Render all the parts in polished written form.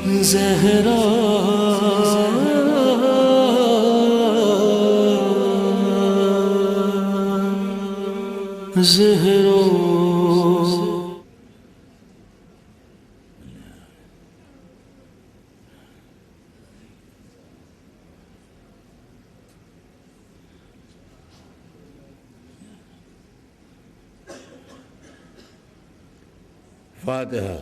زہرا زہرا فاتحہ۔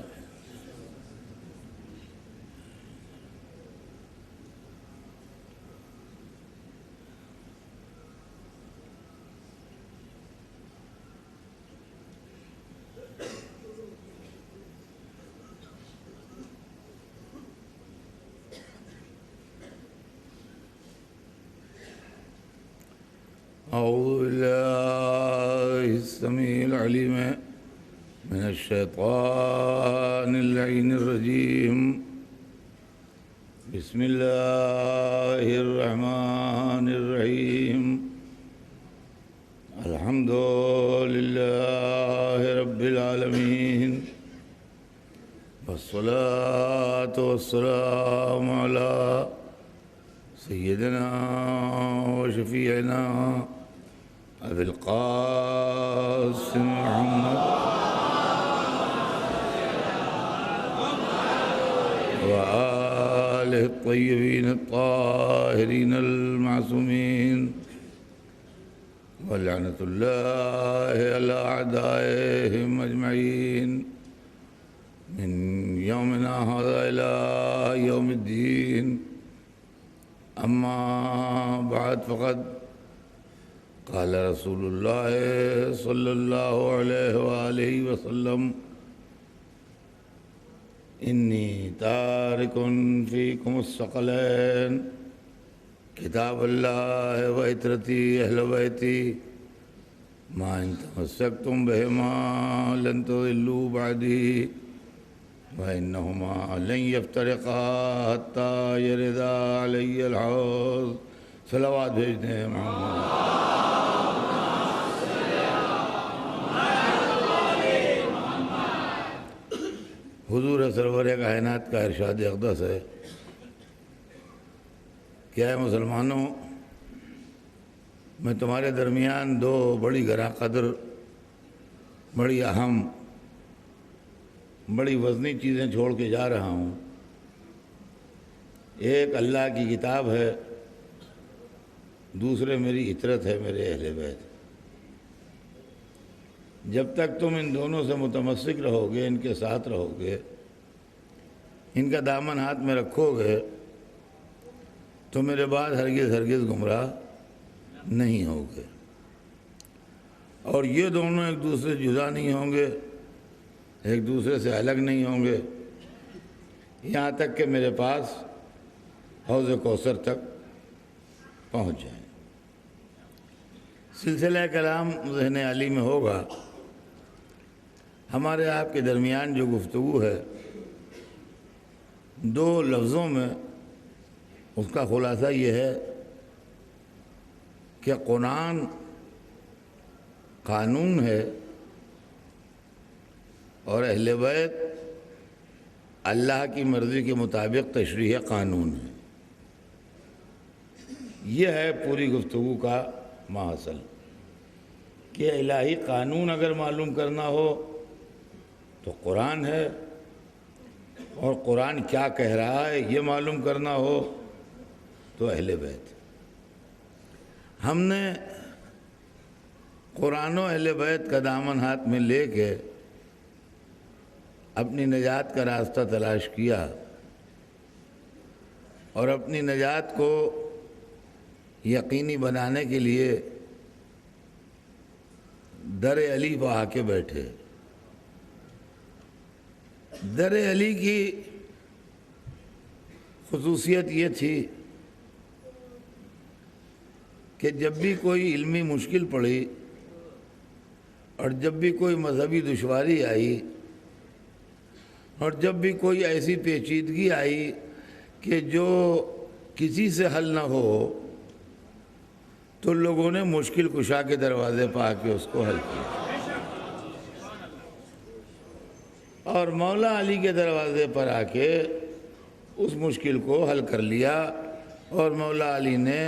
اعوذ باللہ السمیع العلیم من الشیطان اللعین الرجیم، بسم اللہ الرحمن الرحیم، الحمد للہ رب العالمین، والصلاة والسلام علی سیدنا وشفیعنا ابی القاسم محمد وآلہ الطیبین الطاہرین المعصومین، ولعنۃ اللہ علی اعدائہم اجمعین من یومنا ھذا الی یوم الدین۔ اما بعد فقد قال رسول اللہ صلی اللہ علیہ وآلہ وسلم: انی تارک فیکم الثقلین، کتاب اللہ و عترتی اہل بیتی، ما ان تمسکتم بہما لن تضلوا بعدی، وإنہما لن یفترقا حتی یردا علی الحوض۔ صلوات بھیج دیں محمد۔ حضور سرور کائنات کا ارشاد اقدس ہے کہ اے مسلمانوں، میں تمہارے درمیان دو بڑی گراں قدر، بڑی اہم، بڑی وزنی چیزیں چھوڑ کے جا رہا ہوں۔ ایک اللہ کی کتاب ہے، دوسرے میری عطرت ہے، میرے اہل بیت۔ جب تک تم ان دونوں سے متمسک رہو گے، ان کے ساتھ رہو گے، ان کا دامن ہاتھ میں رکھو گے، تو میرے بعد ہرگز ہرگز گمراہ نہیں ہوگے۔ اور یہ دونوں ایک دوسرے سے جدا نہیں ہوں گے، ایک دوسرے سے الگ نہیں ہوں گے، یہاں تک کہ میرے پاس حوض کوثر تک پہنچ جائیں۔ سلسلہ کلام ذہن علی میں ہوگا۔ ہمارے آپ کے درمیان جو گفتگو ہے، دو لفظوں میں اس کا خلاصہ یہ ہے کہ قرآن قانون ہے اور اہل بیت اللہ کی مرضی کے مطابق تشریح قانون ہے۔ یہ ہے پوری گفتگو کا محصل کہ الہی قانون اگر معلوم کرنا ہو تو قرآن ہے، اور قرآن کیا کہہ رہا ہے یہ معلوم کرنا ہو تو اہل بیت۔ ہم نے قرآن و اہل بیت کا دامن ہاتھ میں لے کے اپنی نجات کا راستہ تلاش کیا، اور اپنی نجات کو یقینی بنانے کے لیے در علی پہ آ کے بیٹھے۔ در علی کی خصوصیت یہ تھی کہ جب بھی کوئی علمی مشکل پڑی اور جب بھی کوئی مذہبی دشواری آئی اور جب بھی کوئی ایسی پیچیدگی آئی کہ جو کسی سے حل نہ ہو، تو لوگوں نے مشکل کشا کے دروازے پہ آ کے اس کو حل کیا، اور مولا علی کے دروازے پر آ کے اس مشکل کو حل کر لیا اور مولا علی نے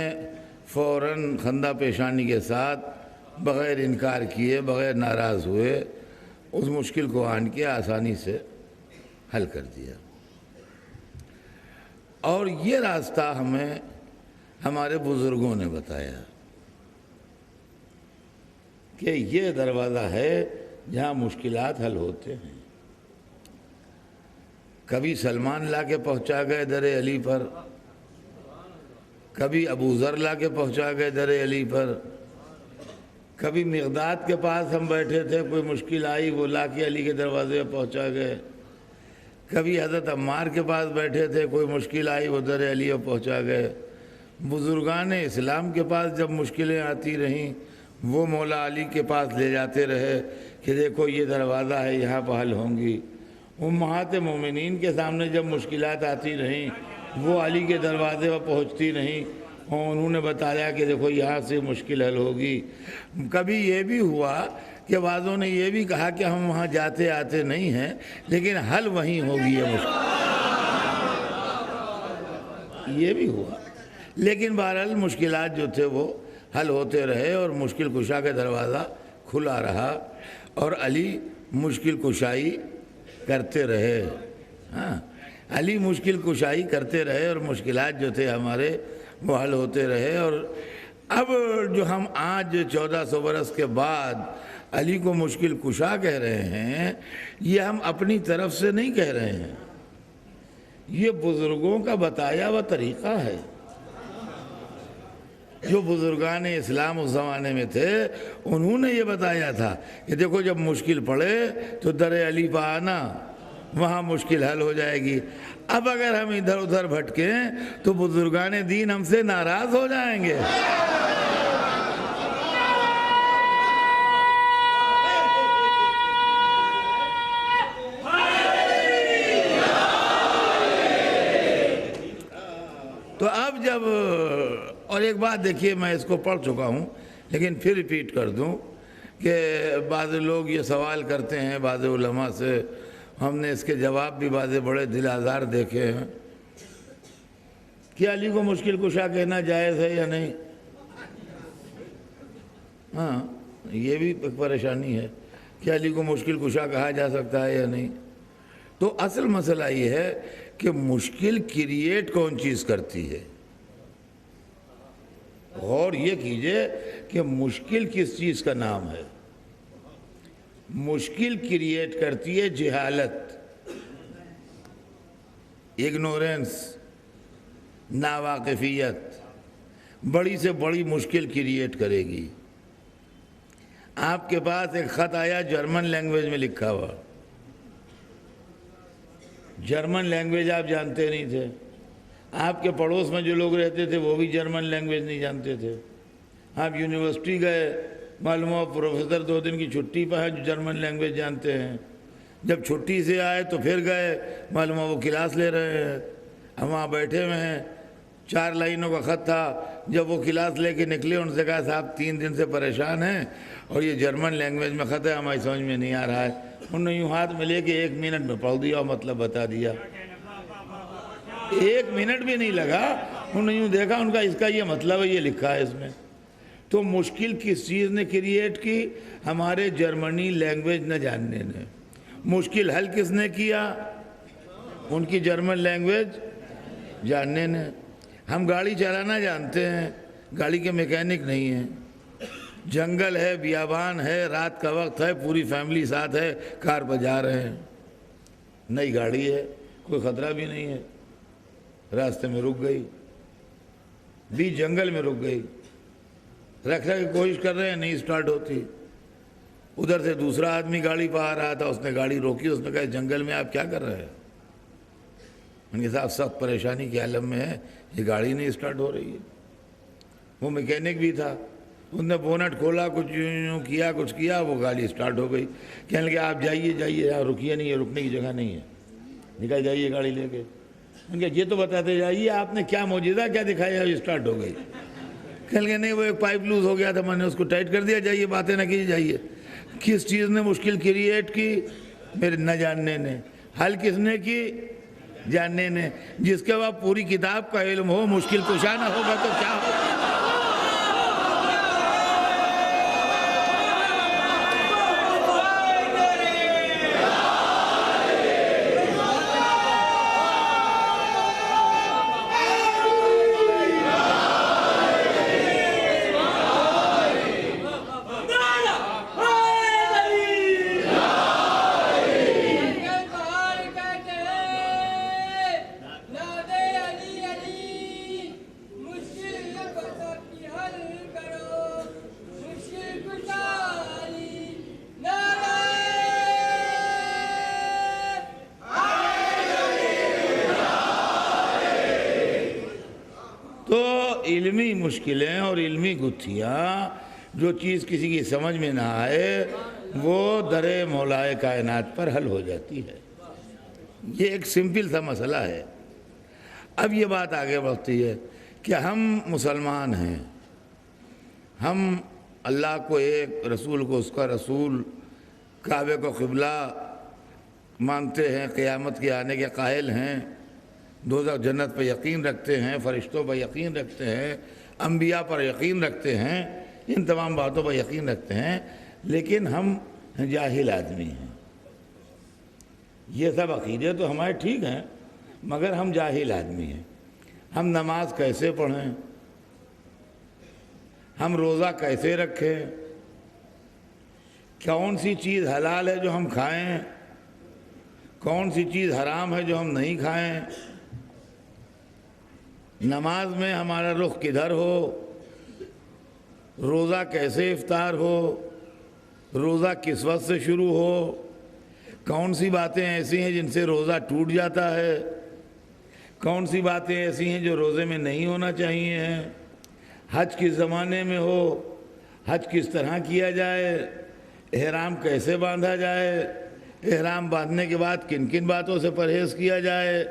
فوراً خندہ پیشانی کے ساتھ بغیر انکار کیے، بغیر ناراض ہوئے اس مشکل کو آن کے آسانی سے حل کر دیا۔ اور یہ راستہ ہمیں ہمارے بزرگوں نے بتایا کہ یہ دروازہ ہے جہاں مشکلات حل ہوتے ہیں۔ کبھی سلمان لا کے پہنچا گئے در علی پر، کبھی ابو ذر لا کے پہنچا گئے در علی پر، کبھی مقداد کے پاس ہم بیٹھے تھے، کوئی مشکل آئی وہ لا کے علی کے دروازے پہ پہنچا گئے، کبھی حضرت عمار کے پاس بیٹھے تھے، کوئی مشکل آئی وہ در علی پہ پہنچا گئے۔ بزرگان اسلام کے پاس جب مشکلیں آتی رہیں وہ مولا علی کے پاس لے جاتے رہے کہ دیکھو یہ دروازہ ہے، یہاں پہ حل ہوں گی۔ امہات مومنین کے سامنے جب مشکلات آتی رہیں وہ علی کے دروازے پر پہنچتی رہیں اور انہوں نے بتایا کہ دیکھو یہاں سے مشکل حل ہوگی۔ کبھی یہ بھی ہوا کہ بعضوں نے یہ بھی کہا کہ ہم وہاں جاتے آتے نہیں ہیں لیکن حل وہیں ہوگی یہ مشکل، یہ بھی ہوا۔ لیکن بہرحال مشکلات جو تھے وہ حل ہوتے رہے اور مشکل کشا کا دروازہ کھلا رہا اور علی مشکل کشائی کرتے رہے۔ ہاں، علی مشکل کشائی کرتے رہے اور مشکلات جو تھے ہمارے وہ حل ہوتے رہے۔ اور اب جو ہم آج 1400 برس کے بعد علی کو مشکل کشا کہہ رہے ہیں، یہ ہم اپنی طرف سے نہیں کہہ رہے ہیں، یہ بزرگوں کا بتایا ہوا طریقہ ہے۔ جو بزرگان اسلام اس زمانے میں تھے انہوں نے یہ بتایا تھا کہ دیکھو جب مشکل پڑے تو در علی پہ آنا، وہاں مشکل حل ہو جائے گی۔ اب اگر ہم ادھر ادھر بھٹکیں تو بزرگان دین ہم سے ناراض ہو جائیں گے۔ تو اب جب، اور ایک بات دیکھیے، میں اس کو پڑھ چکا ہوں لیکن پھر ریپیٹ کر دوں کہ بعض لوگ یہ سوال کرتے ہیں بعض علماء سے، ہم نے اس کے جواب بھی بعض بڑے دل آزار دیکھے ہیں کہ علی کو مشکل کشا کہنا جائز ہے یا نہیں۔ ہاں، یہ بھی ایک پریشانی ہے کہ علی کو مشکل کشا کہا جا سکتا ہے یا نہیں۔ تو اصل مسئلہ یہ ہے کہ مشکل کریٹ کون چیز کرتی ہے۔ غور یہ کیجئے کہ مشکل کس چیز کا نام ہے۔ مشکل کریٹ کرتی ہے جہالت، اگنورنس، ناواقفیت، بڑی سے بڑی مشکل کریٹ کرے گی۔ آپ کے پاس ایک خط آیا جرمن لینگویج میں لکھا ہوا، جرمن لینگویج آپ جانتے نہیں تھے، آپ کے پڑوس میں جو لوگ رہتے تھے وہ بھی جرمن لینگویج نہیں جانتے تھے، آپ یونیورسٹی گئے، معلوم ہوا پروفیسر 2 دن کی چھٹی پہ ہے جو جرمن لینگویج جانتے ہیں، جب چھٹی سے آئے تو پھر گئے، معلوم ہوا وہ کلاس لے رہے ہیں، ہم وہاں بیٹھے ہوئے ہیں، 4 لائنوں کا خط تھا، جب وہ کلاس لے کے نکلے ان سے کہا صاحب 3 دن سے پریشان ہیں اور یہ جرمن لینگویج میں خط ہے ہماری سمجھ میں نہیں آ رہا ہے۔ انہوں نے یوں ہاتھ میں لے کے 1 منٹ میں پڑھ دیا اور مطلب بتا دیا، 1 منٹ بھی نہیں لگا، انہوں نے یوں دیکھا، ان کا اس کا یہ مطلب ہے، یہ لکھا ہے اس میں۔ تو مشکل کس چیز نے کریٹ کی؟ ہمارے جرمنی لینگویج نہ جاننے نے۔ مشکل حل کس نے کیا؟ ان کی جرمن لینگویج جاننے نے۔ ہم گاڑی چلانا جانتے ہیں، گاڑی کے میکینک نہیں ہیں، جنگل ہے، بیابان ہے، رات کا وقت ہے، پوری فیملی ساتھ ہے، کار پہ جا رہے ہیں، نئی گاڑی ہے، کوئی خطرہ بھی نہیں ہے، راستے میں رک گئی، بیچ جنگل میں رک گئی، رکھنے کی کوشش کر رہے ہیں، نہیں سٹارٹ ہوتی، ادھر سے دوسرا آدمی گاڑی پہ آ رہا تھا، اس نے گاڑی روکی، اس نے کہا جنگل میں آپ کیا کر رہے ہیں؟ ان کے ساتھ سخت پریشانی کے عالم میں ہے، یہ گاڑی نہیں سٹارٹ ہو رہی ہے۔ وہ میکینک بھی تھا، اس نے بونٹ کھولا، کچھ یوں کیا، کچھ کیا، وہ گاڑی سٹارٹ ہو گئی۔ کہنے لگے آپ جائیے یہاں رکیے نہیں ہے، رکنے کی جگہ نہیں ہے، نکل جائیے گاڑی لے کے۔ ان کے یہ تو بتاتے جائیے آپ نے کیا معجزہ کیا دکھایا یہ سٹارٹ ہو گئی۔ کہنے لگے نہیں وہ ایک پائپ لوز ہو گیا تھا، میں نے اس کو ٹائٹ کر دیا، جائیے باتیں نہ کیجیے جائیے۔ کس چیز نے مشکل کریٹ کی؟ میرے نہ جاننے نے۔ حل کس نے کی؟ جاننے نے. جس کے بعد پوری کتاب کا علم ہو مشکل کشا نہ ہوگا تو کیا ہوگا؟ علمی مشکلیں اور علمی گتھیاں جو چیز کسی کی سمجھ میں نہ آئے وہ در مولائے کائنات پر حل ہو جاتی ہے. یہ ایک سمپل سا مسئلہ ہے. اب یہ بات آگے بڑھتی ہے کہ ہم مسلمان ہیں, ہم اللہ کو ایک, رسول کو اس کا رسول, کعبے کو قبلہ مانتے ہیں, قیامت کے آنے کے قائل ہیں, دوزخ جنت پر یقین رکھتے ہیں, فرشتوں پر یقین رکھتے ہیں, انبیاء پر یقین رکھتے ہیں, ان تمام باتوں پر یقین رکھتے ہیں, لیکن ہم جاہل آدمی ہیں. یہ سب عقیدے تو ہمارے ٹھیک ہیں مگر ہم جاہل آدمی ہیں. ہم نماز کیسے پڑھیں, ہم روزہ کیسے رکھیں, کون سی چیز حلال ہے جو ہم کھائیں, کون سی چیز حرام ہے جو ہم نہیں کھائیں, نماز میں ہمارا رخ کدھر ہو, روزہ کیسے افطار ہو, روزہ کس وقت سے شروع ہو, کون سی باتیں ایسی ہیں جن سے روزہ ٹوٹ جاتا ہے, کون سی باتیں ایسی ہیں جو روزے میں نہیں ہونا چاہیے ہیں, حج کس زمانے میں ہو, حج کس طرح کیا جائے, احرام کیسے باندھا جائے, احرام باندھنے کے بعد کن کن باتوں سے پرہیز کیا جائے,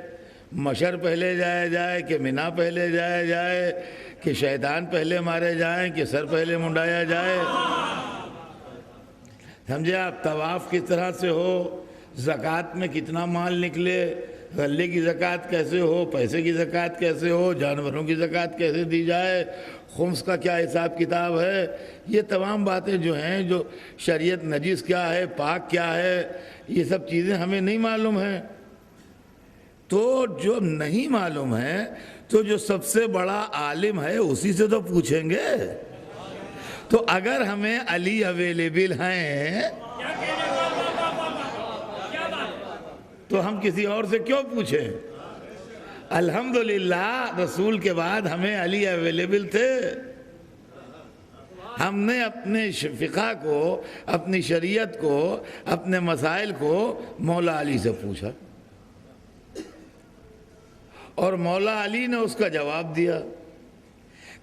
مشر پہلے جایا جائے کہ منا پہلے جایا جائے, کہ شیطان پہلے مارے جائیں کہ سر پہلے منڈایا جائے, سمجھے آپ, طواف کس طرح سے ہو, زکوٰۃ میں کتنا مال نکلے, غلے کی زکوٰۃ کیسے ہو, پیسے کی زکوٰۃ کیسے ہو, جانوروں کی زکوٰۃ کیسے دی جائے, خمس کا کیا حساب کتاب ہے. یہ تمام باتیں جو ہیں, جو شریعت نجس کیا ہے, پاک کیا ہے, یہ سب چیزیں ہمیں نہیں معلوم ہیں. تو جو نہیں معلوم ہے تو جو سب سے بڑا عالم ہے اسی سے تو پوچھیں گے. تو اگر ہمیں علی اویلیبل ہیں تو ہم کسی اور سے کیوں پوچھیں. الحمدللہ رسول کے بعد ہمیں علی اویلیبل تھے. ہم نے اپنے فقہ کو, اپنی شریعت کو, اپنے مسائل کو مولا علی سے پوچھا اور مولا علی نے اس کا جواب دیا.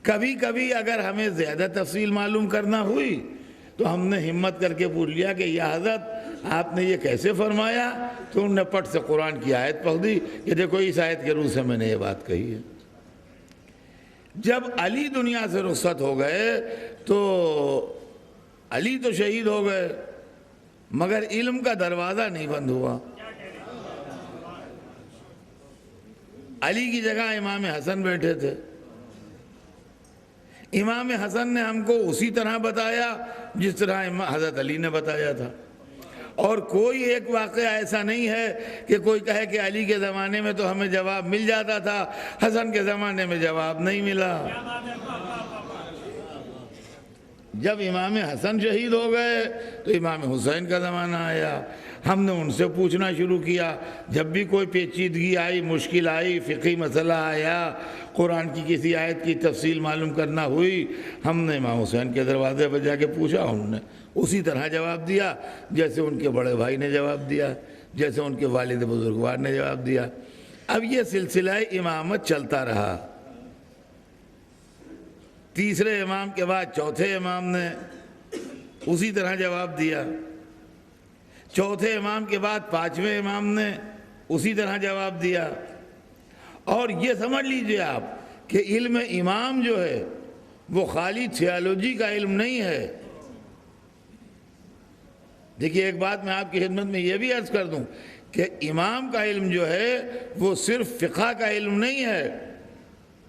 کبھی کبھی اگر ہمیں زیادہ تفصیل معلوم کرنا ہوئی تو ہم نے ہمت کر کے پوچھ لیا کہ یا حضرت آپ نے یہ کیسے فرمایا, تو انہوں نے پٹ سے قرآن کی آیت پڑھ دی کہ دیکھو اس آیت کے روح سے میں نے یہ بات کہی ہے. جب علی دنیا سے رخصت ہو گئے تو علی تو شہید ہو گئے مگر علم کا دروازہ نہیں بند ہوا. علی کی جگہ امام حسن بیٹھے تھے. امام حسن نے ہم کو اسی طرح بتایا جس طرح حضرت علی نے بتایا تھا. اور کوئی ایک واقعہ ایسا نہیں ہے کہ کوئی کہے کہ علی کے زمانے میں تو ہمیں جواب مل جاتا تھا, حسن کے زمانے میں جواب نہیں ملا. جب امام حسن شہید ہو گئے تو امام حسین کا زمانہ آیا. ہم نے ان سے پوچھنا شروع کیا. جب بھی کوئی پیچیدگی آئی, مشکل آئی, فقہی مسئلہ آیا, قرآن کی کسی آیت کی تفصیل معلوم کرنا ہوئی, ہم نے امام حسین کے دروازے پر جا کے پوچھا. انہوں نے اسی طرح جواب دیا جیسے ان کے بڑے بھائی نے جواب دیا, جیسے ان کے والد بزرگوار نے جواب دیا. اب یہ سلسلہ امامت چلتا رہا. تیسرے امام کے بعد چوتھے امام نے اسی طرح جواب دیا. چوتھے امام کے بعد پانچویں امام نے اسی طرح جواب دیا. اور یہ سمجھ لیجئے آپ کہ علم امام جو ہے وہ خالی تھیالوجی کا علم نہیں ہے. دیکھیے ایک بات میں آپ کی خدمت میں یہ بھی عرض کر دوں کہ امام کا علم جو ہے وہ صرف فقہ کا علم نہیں ہے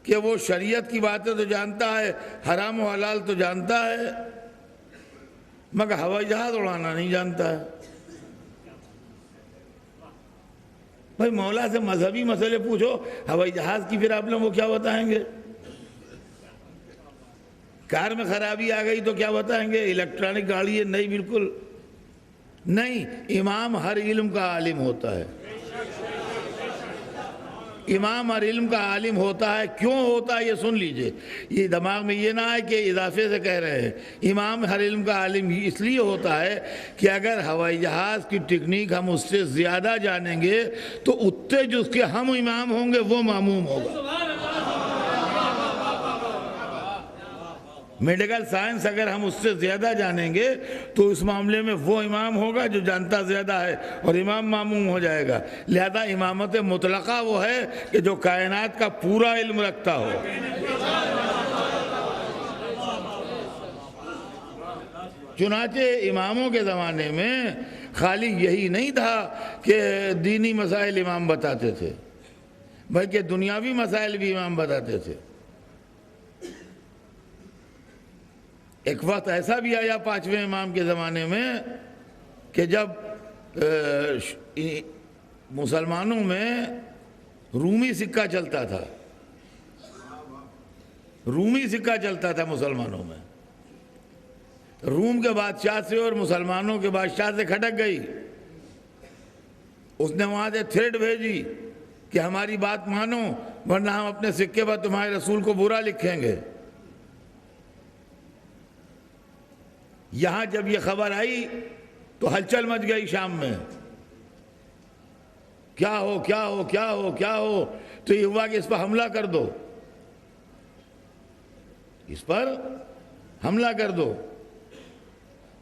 کہ وہ شریعت کی باتیں تو جانتا ہے، حرام و حلال تو جانتا ہے، مگر ہوائی جہاز اڑانا نہیں جانتا ہے۔ بھائی مولا سے مذہبی مسئلے پوچھو، ہوائی جہاز کی پرابلم وہ کیا بتائیں گے؟ کار میں خرابی آ گئی تو کیا بتائیں گے؟ الیکٹرانک گاڑی ہے، نہیں، بالکل نہیں۔ امام ہر علم کا عالم ہوتا ہے، امام ہر علم کا عالم ہوتا ہے۔ کیوں ہوتا ہے یہ سن لیجئے، یہ دماغ میں یہ نہ آئے کہ اضافے سے کہہ رہے ہیں۔ امام ہر علم کا عالم اس لیے ہوتا ہے کہ اگر ہوائی جہاز کی ٹیکنیک ہم اس سے زیادہ جانیں گے تو اتنے جو اس کے ہم امام ہوں گے وہ معموم ہوگا۔ میڈیکل سائنس اگر ہم اس سے زیادہ جانیں گے تو اس معاملے میں وہ امام ہوگا جو جانتا زیادہ ہے، اور امام معموم ہو جائے گا۔ لہذا امامت مطلقہ وہ ہے کہ جو کائنات کا پورا علم رکھتا ہو۔ چنانچہ اماموں کے زمانے میں خالی یہی نہیں تھا کہ دینی مسائل امام بتاتے تھے، بلکہ دنیاوی مسائل بھی امام بتاتے تھے۔ ایک وقت ایسا بھی آیا پانچویں امام کے زمانے میں کہ جب مسلمانوں میں رومی سکہ چلتا تھا، رومی سکہ چلتا تھا مسلمانوں میں، روم کے بادشاہ سے اور مسلمانوں کے بادشاہ سے کھٹک گئی۔ اس نے وہاں سے تھریٹ بھیجی کہ ہماری بات مانو ورنہ ہم اپنے سکے پر تمہارے رسول کو برا لکھیں گے۔ یہاں جب یہ خبر آئی تو ہلچل مچ گئی شام میں، کیا ہو کیا ہو کیا ہو کیا ہو، تو یہ ہوا کہ اس پر حملہ کر دو، اس پر حملہ کر دو۔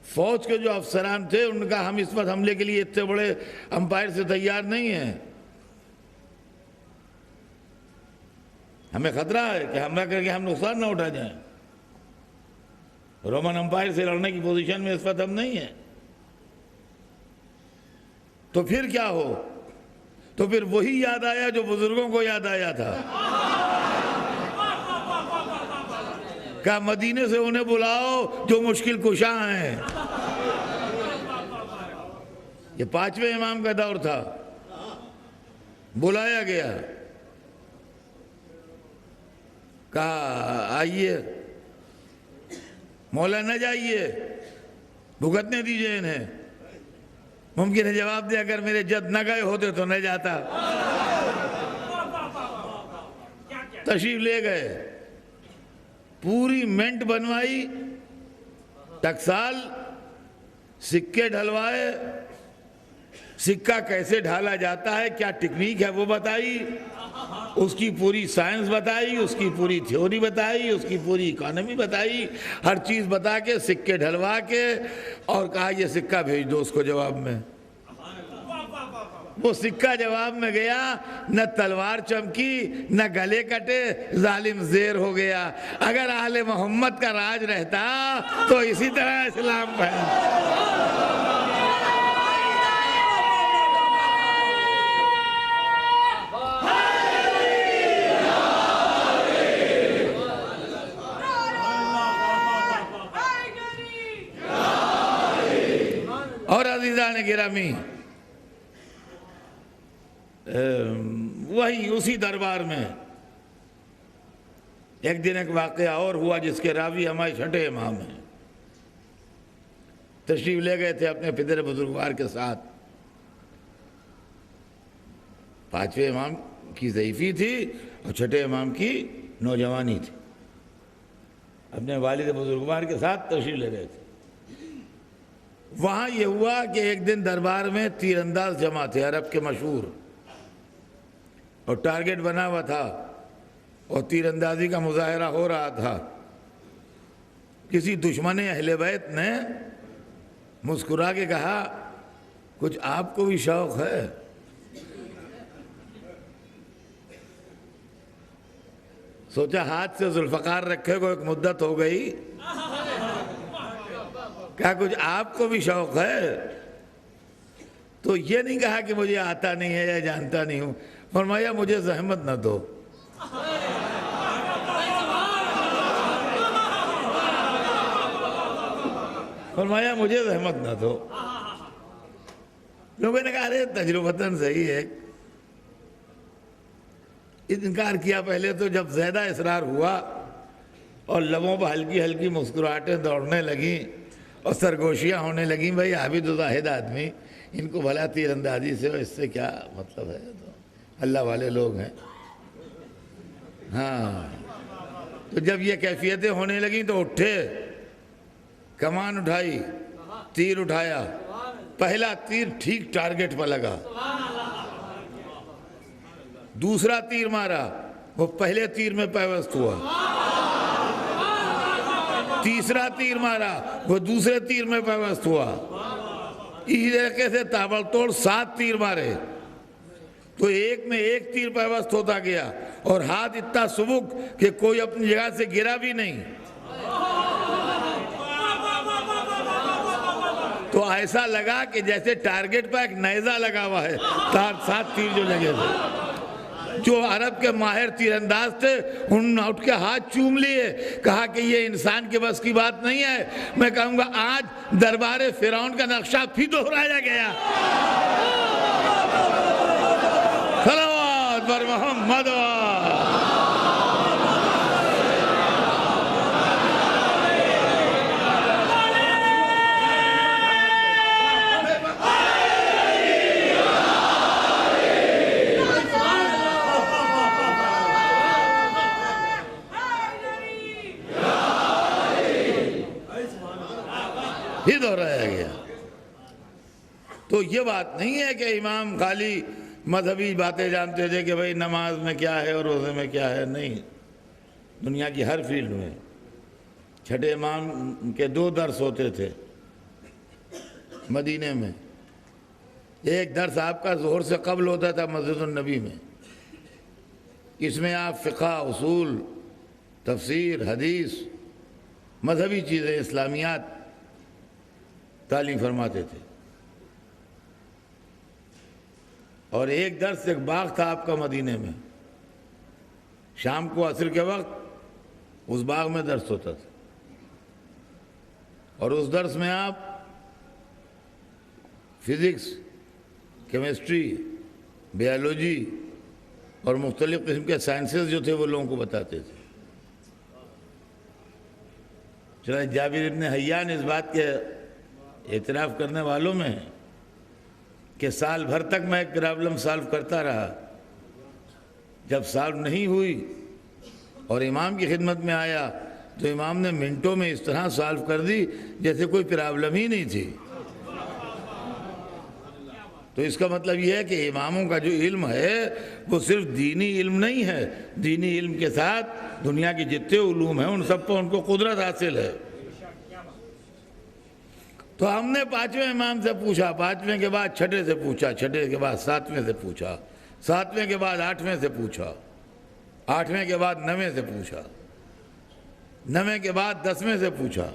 فوج کے جو افسران تھے ان کا ہم اس پر حملے کے لیے اتنے بڑے امپائر سے تیار نہیں ہیں، ہمیں خطرہ ہے کہ حملہ کر کے ہم نقصان نہ اٹھا جائیں، رومن امپائر سے لڑنے کی پوزیشن میں اس وقت ہم نہیں ہیں۔ تو پھر کیا ہو؟ تو پھر وہی یاد آیا جو بزرگوں کو یاد آیا تھا، کہا مدینے سے انہیں بلاؤ جو مشکل کشاں ہیں۔ یہ پانچویں امام کا دور تھا، بلایا گیا، کہا آئیے، مولا نہ جائیے، بھگتنے دیجئے انہیں۔ ممکن ہے جواب دے اگر میرے جد نہ گئے ہوتے تو نہ جاتا۔ تشریف لے گئے، پوری منٹ بنوائی، ٹکسال، سکے ڈھلوائے، سکہ کیسے ڈھالا جاتا ہے، کیا ٹیکنیک ہے وہ بتائی، اس کی پوری سائنس بتائی، اس کی پوری تھیوری بتائی، اس کی پوری اکانومی بتائی، ہر چیز بتا کے سکے ڈھلوا کے، اور کہا یہ سکہ بھیج دو اس کو جواب میں۔ وہ سکہ جواب میں گیا، نہ تلوار چمکی نہ گلے کٹے، ظالم زیر ہو گیا۔ اگر اہل محمد کا راج رہتا تو اسی طرح اسلام پھیلتا۔ اور عزیزان گرامی، وہی اسی دربار میں ایک دن ایک واقعہ اور ہوا جس کے راوی ہمارے چھٹے امام ہیں۔ تشریف لے گئے تھے اپنے پدر بزرگوار کے ساتھ۔ پانچویں امام کی ضعیفی تھی اور چھٹے امام کی نوجوانی تھی، اپنے والد بزرگوار کے ساتھ تشریف لے گئے تھے۔ وہاں یہ ہوا کہ ایک دن دربار میں تیر انداز جمع تھے، عرب کے مشہور، اور ٹارگٹ بنا ہوا تھا اور تیر اندازی کا مظاہرہ ہو رہا تھا۔ کسی دشمن اہل بیت نے مسکرا کے کہا کچھ آپ کو بھی شوق ہے؟ سوچا ہاتھ سے ذوالفقار رکھے کو ایک مدت ہو گئی، کہا کچھ آپ کو بھی شوق ہے؟ تو یہ نہیں کہا کہ مجھے آتا نہیں ہے یا جانتا نہیں ہوں، فرمایا مجھے زحمت نہ دو، فرمایا مجھے زحمت نہ دو۔ لوگوں نے کہا ارے تجربتاً صحیح ہے، انکار کیا پہلے تو، جب زیادہ اصرار ہوا اور لبوں پر ہلکی ہلکی مسکراہٹیں دوڑنے لگیں اور سرگوشیاں ہونے لگیں، بھائی عابد و زاہد آدمی، ان کو بھلا تیر اندازی سے اس سے کیا مطلب ہے، تو اللہ والے لوگ ہیں۔ ہاں، تو جب یہ کیفیتیں ہونے لگیں تو اٹھے، کمان اٹھائی، تیر اٹھایا، پہلا تیر ٹھیک ٹارگٹ پر لگا، دوسرا تیر مارا، وہ پہلے تیر میں پیوست ہوا، تیسرا تیر مارا، وہ دوسرے تیر میں پیوست ہوا، اسی طریقے سے تابڑ توڑ 7 تیر مارے، تو ایک میں ایک تیر پیوست ہوتا گیا، اور ہاتھ اتنا سبک کہ کوئی اپنی جگہ سے گرا بھی نہیں۔ تو ایسا لگا کہ جیسے ٹارگٹ پر ایک نیزہ لگا ہوا ہے، 7 تیر جو لگے تھے۔ جو عرب کے ماہر تیر انداز تھے، انہوں نے اٹھ کے ہاتھ چوم لیے، کہا کہ یہ انسان کے بس کی بات نہیں ہے، میں کہوں گا آج دربار فرعون کا نقشہ پھر دہرایا گیا۔ صلوات بر محمد۔ ہی دہرایا گیا۔ تو یہ بات نہیں ہے کہ امام خالی مذہبی باتیں جانتے تھے کہ بھئی نماز میں کیا ہے اور روزے میں کیا ہے، نہیں، دنیا کی ہر فیلڈ میں۔ چھٹے امام کے 2 درس ہوتے تھے مدینے میں، ایک درس آپ کا ظہر سے قبل ہوتا تھا مسجد النبی میں، اس میں آپ فقہ، اصول، تفسیر، حدیث، مذہبی چیزیں، اسلامیات تعلیم فرماتے تھے، اور ایک درس ایک باغ تھا آپ کا مدینے میں، شام کو عصر کے وقت اس باغ میں درس ہوتا تھا، اور اس درس میں آپ فزکس، کیمسٹری، بیالوجی اور مختلف قسم کے سائنسز جو تھے وہ لوگوں کو بتاتے تھے۔ چنانچہ جابر ابن حیان اس بات کے اعتراف کرنے والوں میں ہے کہ سال بھر تک میں ایک پرابلم سالو کرتا رہا، جب سالو نہیں ہوئی اور امام کی خدمت میں آیا تو امام نے منٹوں میں اس طرح سالو کر دی جیسے کوئی پرابلم ہی نہیں تھی۔ تو اس کا مطلب یہ ہے کہ اماموں کا جو علم ہے وہ صرف دینی علم نہیں ہے، دینی علم کے ساتھ دنیا کے جتنے علوم ہیں ان سب پر ان کو قدرت حاصل ہے۔ تو ہم نے 5ویں امام سے پوچھا، 5ویں کے بعد چھٹے سے پوچھا، چھٹے کے بعد 7ویں سے پوچھا، 7ویں کے بعد 8ویں سے پوچھا، 8ویں کے بعد 9ویں سے پوچھا، 9ویں کے بعد 10ویں سے پوچھا،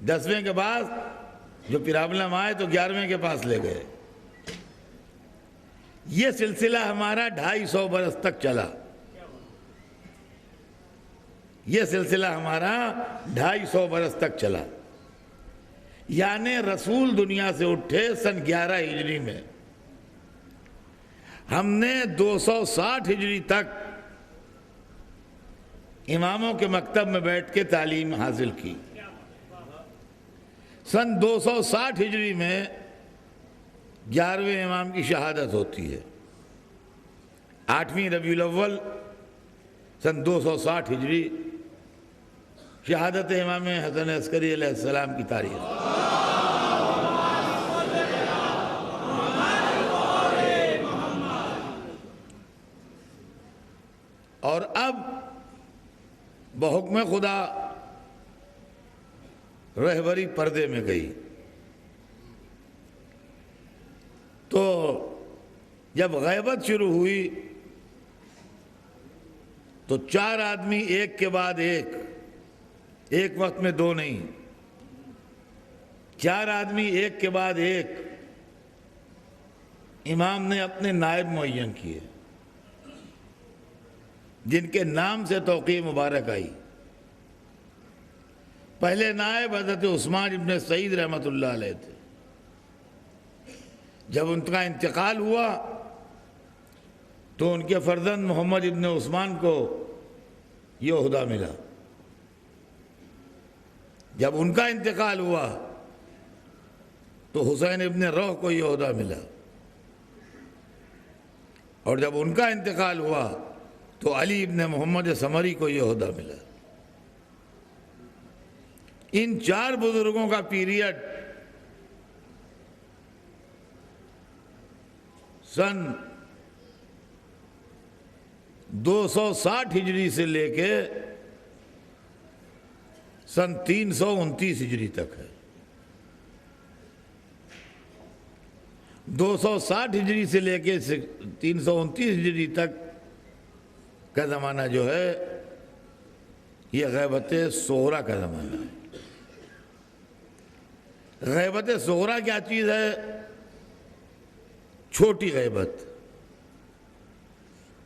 10ویں کے بعد جو پرابلم آئے تو 11ویں کے پاس لے گئے۔ یہ سلسلہ ہمارا 250 برس تک چلا، یہ سلسلہ ہمارا 250 برس تک چلا، یعنی رسول دنیا سے اٹھے سن 11 ہجری میں، ہم نے 260 ہجری تک اماموں کے مکتب میں بیٹھ کے تعلیم حاصل کی۔ سن 260 ہجری میں 11ویں امام کی شہادت ہوتی ہے، 8ویں ربیع الاول سن 260 ہجری شہادت امام حسن عسکری علیہ السلام کی تاریخ۔ اور اب بحکم خدا رہبری پردے میں گئی، تو جب غیبت شروع ہوئی تو 4 آدمی ایک کے بعد ایک وقت میں 2 نہیں، 4 آدمی ایک کے بعد ایک امام نے اپنے نائب معین کیے جن کے نام سے توقیع مبارک آئی۔ پہلے نائب حضرت عثمان ابن سعید رحمۃ اللہ علیہ تھے۔ جب ان کا انتقال ہوا تو ان کے فرزند محمد ابن عثمان کو یہ عہدہ ملا۔ جب ان کا انتقال ہوا تو حسین ابن روح کو یہ عہدہ ملا، اور جب ان کا انتقال ہوا تو علی ابن محمد سمری کو یہ عہدہ ملا۔ ان 4 بزرگوں کا پیریڈ سن 260 ہجری سے لے کے سن 329 ہجری تک ہے۔ 260 ہجری سے لے کے 329 ہجری تک کا زمانہ جو ہے یہ غیبت صغریٰ کا زمانہ ہے۔ غیبت صغریٰ کیا چیز ہے؟ چھوٹی غیبت۔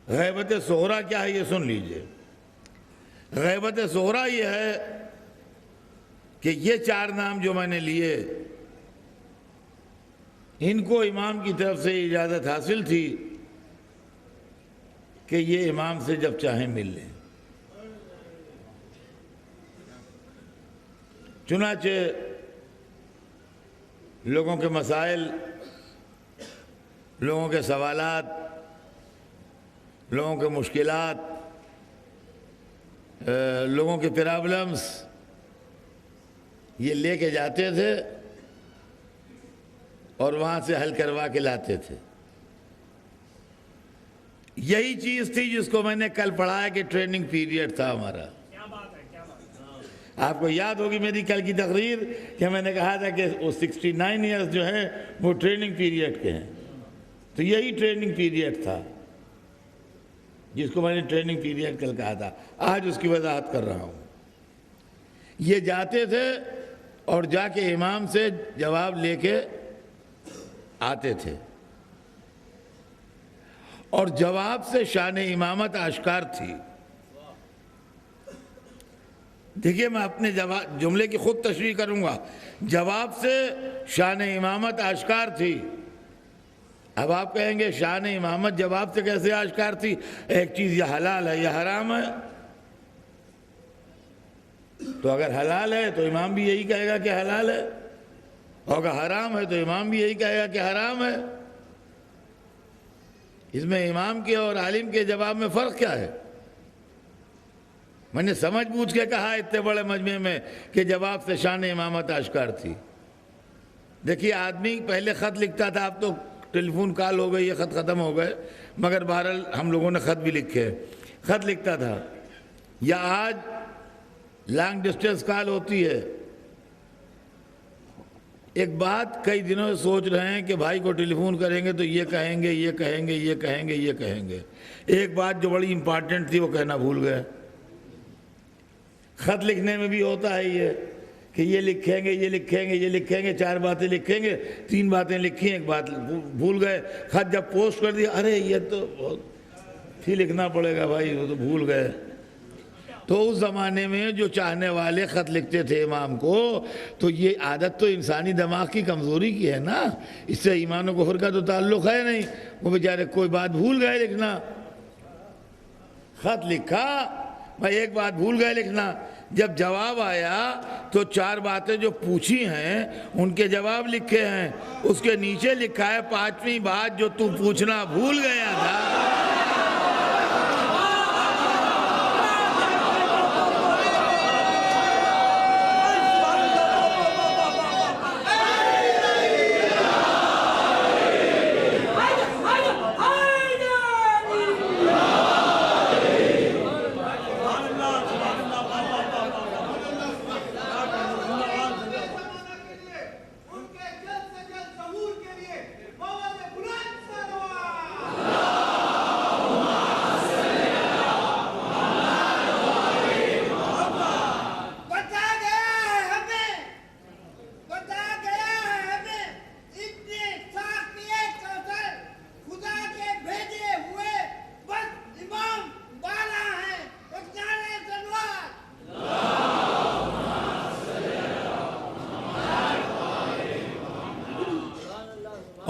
غیبت صغریٰ کیا ہے یہ سن لیجئے۔ غیبت صغریٰ یہ ہے کہ یہ 4 نام جو میں نے لیے ان کو امام کی طرف سے اجازت حاصل تھی کہ یہ امام سے جب چاہیں مل لیں۔ چنانچہ لوگوں کے مسائل، لوگوں کے سوالات، لوگوں کے مشکلات، لوگوں کے پرابلمز یہ لے کے جاتے تھے اور وہاں سے حل کروا کے لاتے تھے۔ یہی چیز تھی جس کو میں نے کل پڑھایا کہ ٹریننگ پیریڈ تھا ہمارا۔ آپ کو یاد ہوگی میری کل کی تقریر کہ میں نے کہا تھا کہ وہ 69 ایئرز جو ہیں وہ ٹریننگ پیریڈ کے ہیں۔ تو یہی ٹریننگ پیریڈ تھا جس کو میں نے ٹریننگ پیریڈ کل کہا تھا۔ آج اس کی وضاحت کر رہا ہوں۔ یہ جاتے تھے اور جا کے امام سے جواب لے کے آتے تھے، اور جواب سے شان امامت آشکار تھی۔ دیکھیے میں اپنے جملے کی خود تشریح کروں گا۔ جواب سے شان امامت آشکار تھی۔ اب آپ کہیں گے شان امامت جواب سے کیسے آشکار تھی؟ ایک چیز یہ حلال ہے یا حرام ہے، تو اگر حلال ہے تو امام بھی یہی کہے گا کہ حلال ہے، اور اگر حرام ہے تو امام بھی یہی کہے گا کہ حرام ہے۔ اس میں امام کے اور عالم کے جواب میں فرق کیا ہے؟ میں نے سمجھ بوجھ کے کہا اتنے بڑے مجمع میں کہ جواب سے شان امامت آشکار تھی۔ دیکھیے آدمی پہلے خط لکھتا تھا، اب تو ٹیلی فون کال ہو گئی، یہ خط ختم ہو گئے، مگر بہرحال ہم لوگوں نے خط بھی لکھے۔ خط لکھتا تھا، یا آج لانگ ڈسٹینس کال ہوتی ہے، ایک بات کئی دنوں سے سوچ رہے ہیں کہ بھائی کو ٹیلی فون کریں گے تو یہ کہیں گے، یہ کہیں گے، یہ کہیں گے، یہ کہیں گے۔ ایک بات جو بڑی امپارٹنٹ تھی وہ کہنا بھول گئے۔ خط لکھنے میں بھی ہوتا ہے یہ کہ یہ لکھیں گے، یہ لکھیں گے، یہ لکھیں گے، 4 باتیں لکھیں گے، 3 باتیں لکھی، ایک بات بھول گئے۔ خط جب پوسٹ کر دیا، ارے یہ تو بہت ہی لکھنا پڑے گا بھائی، وہ تو بھول گئے۔ تو اس زمانے میں جو چاہنے والے خط لکھتے تھے امام کو، تو یہ عادت تو انسانی دماغ کی کمزوری کی ہے نا، اس سے ایمان و کفر کا تو تعلق ہے نہیں۔ وہ بیچارے کوئی بات بھول گئے لکھنا، خط لکھا، میں ایک بات بھول گئے لکھنا۔ جب جواب آیا تو 4 باتیں جو پوچھی ہیں ان کے جواب لکھے ہیں، اس کے نیچے لکھا ہے 5ویں بات جو تو پوچھنا بھول گیا تھا۔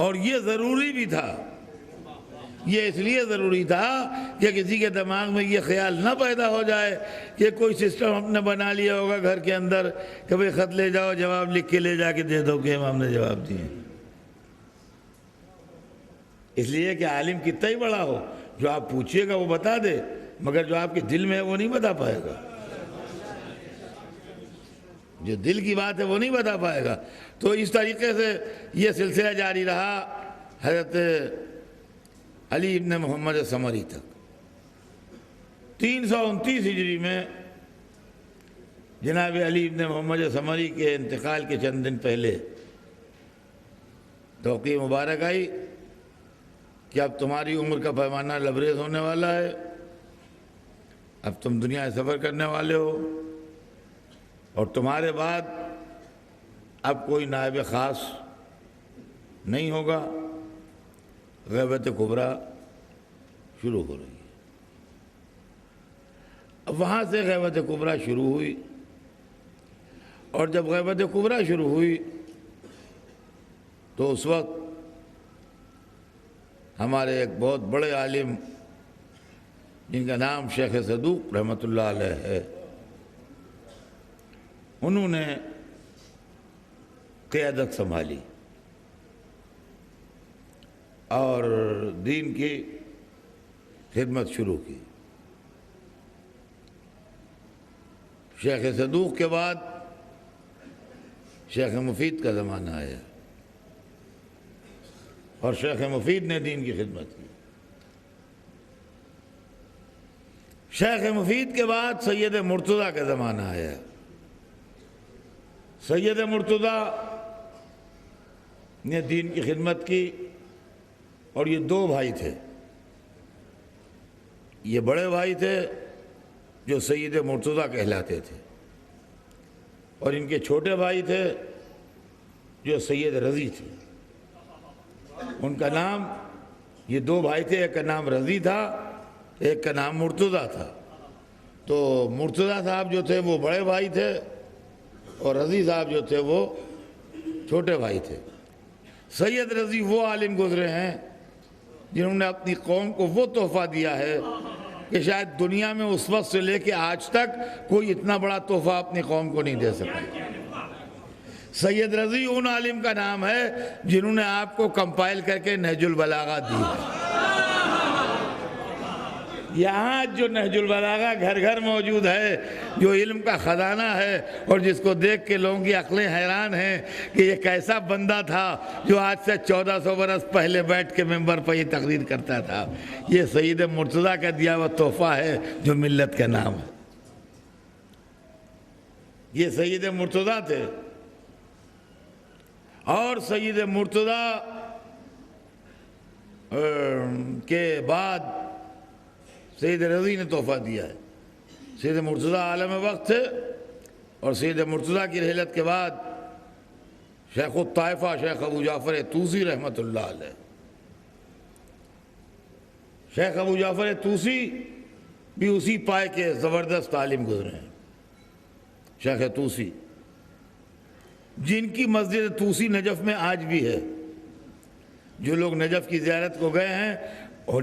اور یہ ضروری بھی تھا، یہ اس لیے ضروری تھا کہ کسی کے دماغ میں یہ خیال نہ پیدا ہو جائے کہ کوئی سسٹم ہم نے بنا لیا ہوگا گھر کے اندر کہ بھئی خط لے جاؤ، جواب لکھ کے لے جا کے دے دو کہ امام نے جواب دیے۔ اس لیے کہ عالم کتنا ہی بڑا ہو، جو آپ پوچھئے گا وہ بتا دے، مگر جو آپ کے دل میں ہے وہ نہیں بتا پائے گا، جو دل کی بات ہے وہ نہیں بتا پائے گا۔ تو اس طریقے سے یہ سلسلہ جاری رہا حضرت علی ابن محمد سمری تک۔ 329 ہجری میں جناب علی ابن محمد سمری کے انتقال کے چند دن پہلے توقیع مبارک آئی کہ اب تمہاری عمر کا پیمانہ لبریز ہونے والا ہے، اب تم دنیا سے سفر کرنے والے ہو، اور تمہارے بعد اب کوئی نائب خاص نہیں ہوگا، غیبت کبریٰ شروع ہو رہی ہے۔ اب وہاں سے غیبت کبریٰ شروع ہوئی، اور جب غیبت کبریٰ شروع ہوئی تو اس وقت ہمارے ایک بہت بڑے عالم جن کا نام شیخ صدوق رحمۃ اللہ علیہ ہے، انہوں نے قیادت سنبھالی اور دین کی خدمت شروع کی۔ شیخ صدوق کے بعد شیخ مفید کا زمانہ آیا اور شیخ مفید نے دین کی خدمت کی۔ شیخ مفید کے بعد سید مرتضیٰ کا زمانہ آیا۔ سید مرتضیٰ نے دین کی خدمت کی، اور یہ دو بھائی تھے، یہ بڑے بھائی تھے جو سید مرتضیٰ کہلاتے تھے، اور ان کے چھوٹے بھائی تھے جو سید رضی تھے۔ ان کا نام، یہ دو بھائی تھے، ایک کا نام رضی تھا، ایک کا نام مرتضیٰ تھا۔ تو مرتضیٰ صاحب جو تھے وہ بڑے بھائی تھے، اور رضی صاحب جو تھے وہ چھوٹے بھائی تھے۔ سید رضی وہ عالم گزرے ہیں جنہوں نے اپنی قوم کو وہ تحفہ دیا ہے کہ شاید دنیا میں اس وقت سے لے کے آج تک کوئی اتنا بڑا تحفہ اپنی قوم کو نہیں دے سکا۔ سید رضی ان عالم کا نام ہے جنہوں نے آپ کو کمپائل کر کے نہج البلاغہ دی ہے۔ یہاں جو نہج البلاغہ گھر گھر موجود ہے، جو علم کا خزانہ ہے، اور جس کو دیکھ کے لوگوں کی عقلیں حیران ہیں کہ یہ کیسا بندہ تھا جو آج سے 1400 برس پہلے بیٹھ کے ممبر پر یہ تقریر کرتا تھا، یہ سید مرتضیٰ کا دیا ہوا تحفہ ہے جو ملت کا نام ہے۔ یہ سید مرتضیٰ تھے، اور سید مرتضیٰ کے بعد سید رضی نے تحفہ دیا ہے۔ سید مرتضیٰ عالم وقت تھے، اور سید مرتضیٰ کی رحلت کے بعد شیخ الطائفہ شیخ ابو جعفر طوسی رحمۃ اللہ علیہ، شیخ ابو جعفر طوسی بھی اسی پائے کے زبردست عالم گزرے ہیں۔ شیخ طوسی جن کی مسجد طوسی نجف میں آج بھی ہے، جو لوگ نجف کی زیارت کو گئے ہیں اور